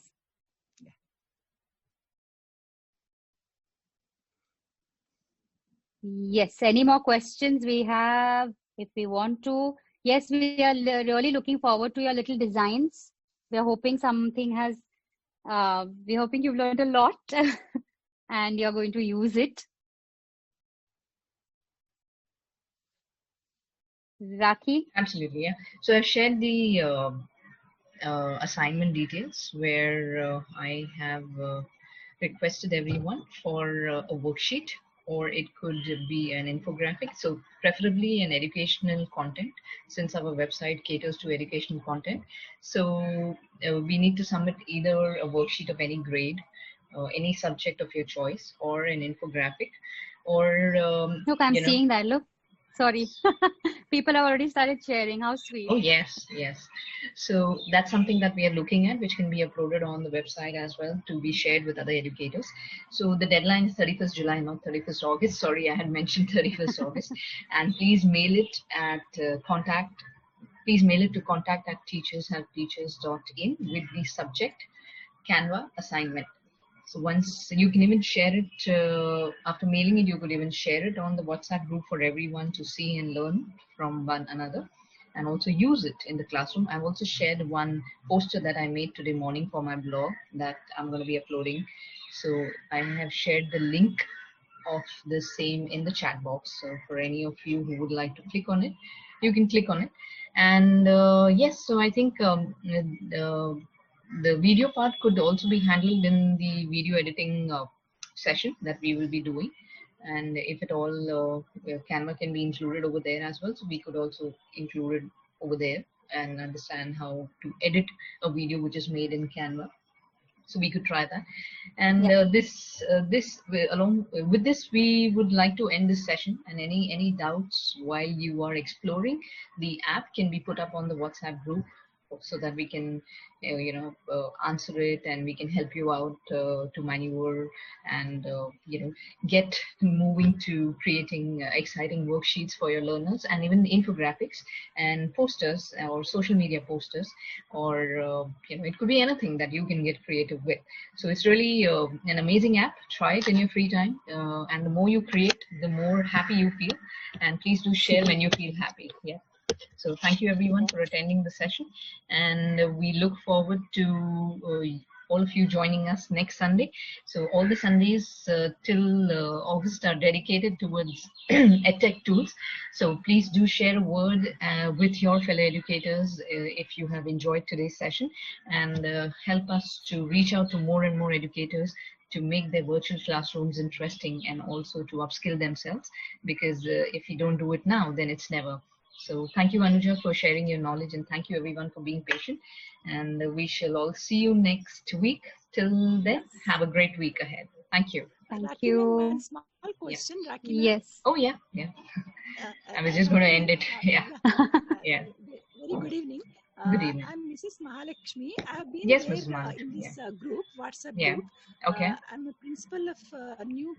Yes, any more questions we have, if we want to? Yes, we are really looking forward to your little designs. We're hoping something has, we're hoping you've learned a lot and you're going to use it. Raki? Absolutely, yeah. So I've shared the assignment details where I have requested everyone for a worksheet, or it could be an infographic. So preferably an educational content, since our website caters to educational content. So we need to submit either a worksheet of any grade, any subject of your choice, or an infographic, or look, I'm seeing that. Look, Sorry. People have already started sharing. How sweet. Oh, yes, yes. So that's something that we are looking at, which can be uploaded on the website as well to be shared with other educators. So the deadline is 31st July, not 31st August. Sorry, I had mentioned 31st August. And please mail it at please mail it to contact@teachershelpteachers.in with the subject Canva assignment. So once you can even share it after mailing it, you could even share it on the WhatsApp group for everyone to see and learn from one another, and also use it in the classroom. I've also shared one poster that I made today morning for my blog that I'm going to be uploading. So I have shared the link of the same in the chat box. So for any of you who would like to click on it, you can click on it. And yes, so I think the video part could also be handled in the video editing session that we will be doing. And if at all Canva can be included over there as well, so we could also include it over there and understand how to edit a video which is made in Canva. So we could try that. And along with this, we would like to end this session. And any doubts while you are exploring the app can be put up on the WhatsApp group, so that we can answer it, and we can help you out to maneuver and get moving to creating exciting worksheets for your learners, and even infographics and posters or social media posters, or it could be anything that you can get creative with. So it's really an amazing app. Try it in your free time, and the more you create, the more happy you feel. And please do share when you feel happy. Yeah. So thank you everyone for attending the session, and we look forward to all of you joining us next Sunday. So all the Sundays till August are dedicated towards EdTech tools. So please do share a word with your fellow educators if you have enjoyed today's session, and help us to reach out to more and more educators to make their virtual classrooms interesting, and also to upskill themselves, because if you don't do it now, then it's never. So thank you, Anuja, for sharing your knowledge, and thank you everyone for being patient. And we shall all see you next week. Till then, have a great week ahead. Thank you. Thank Rakiman, you. one small question, Yeah. Rakiman. Yes. Oh, yeah, yeah. I was just going to end it. Yeah. Yeah. Very good evening. Good evening. I'm Mrs. Mahalakshmi. I've been Yes, there Mrs. Mahalakshmi. in this group, WhatsApp Yeah. group. Okay. I'm a principal of new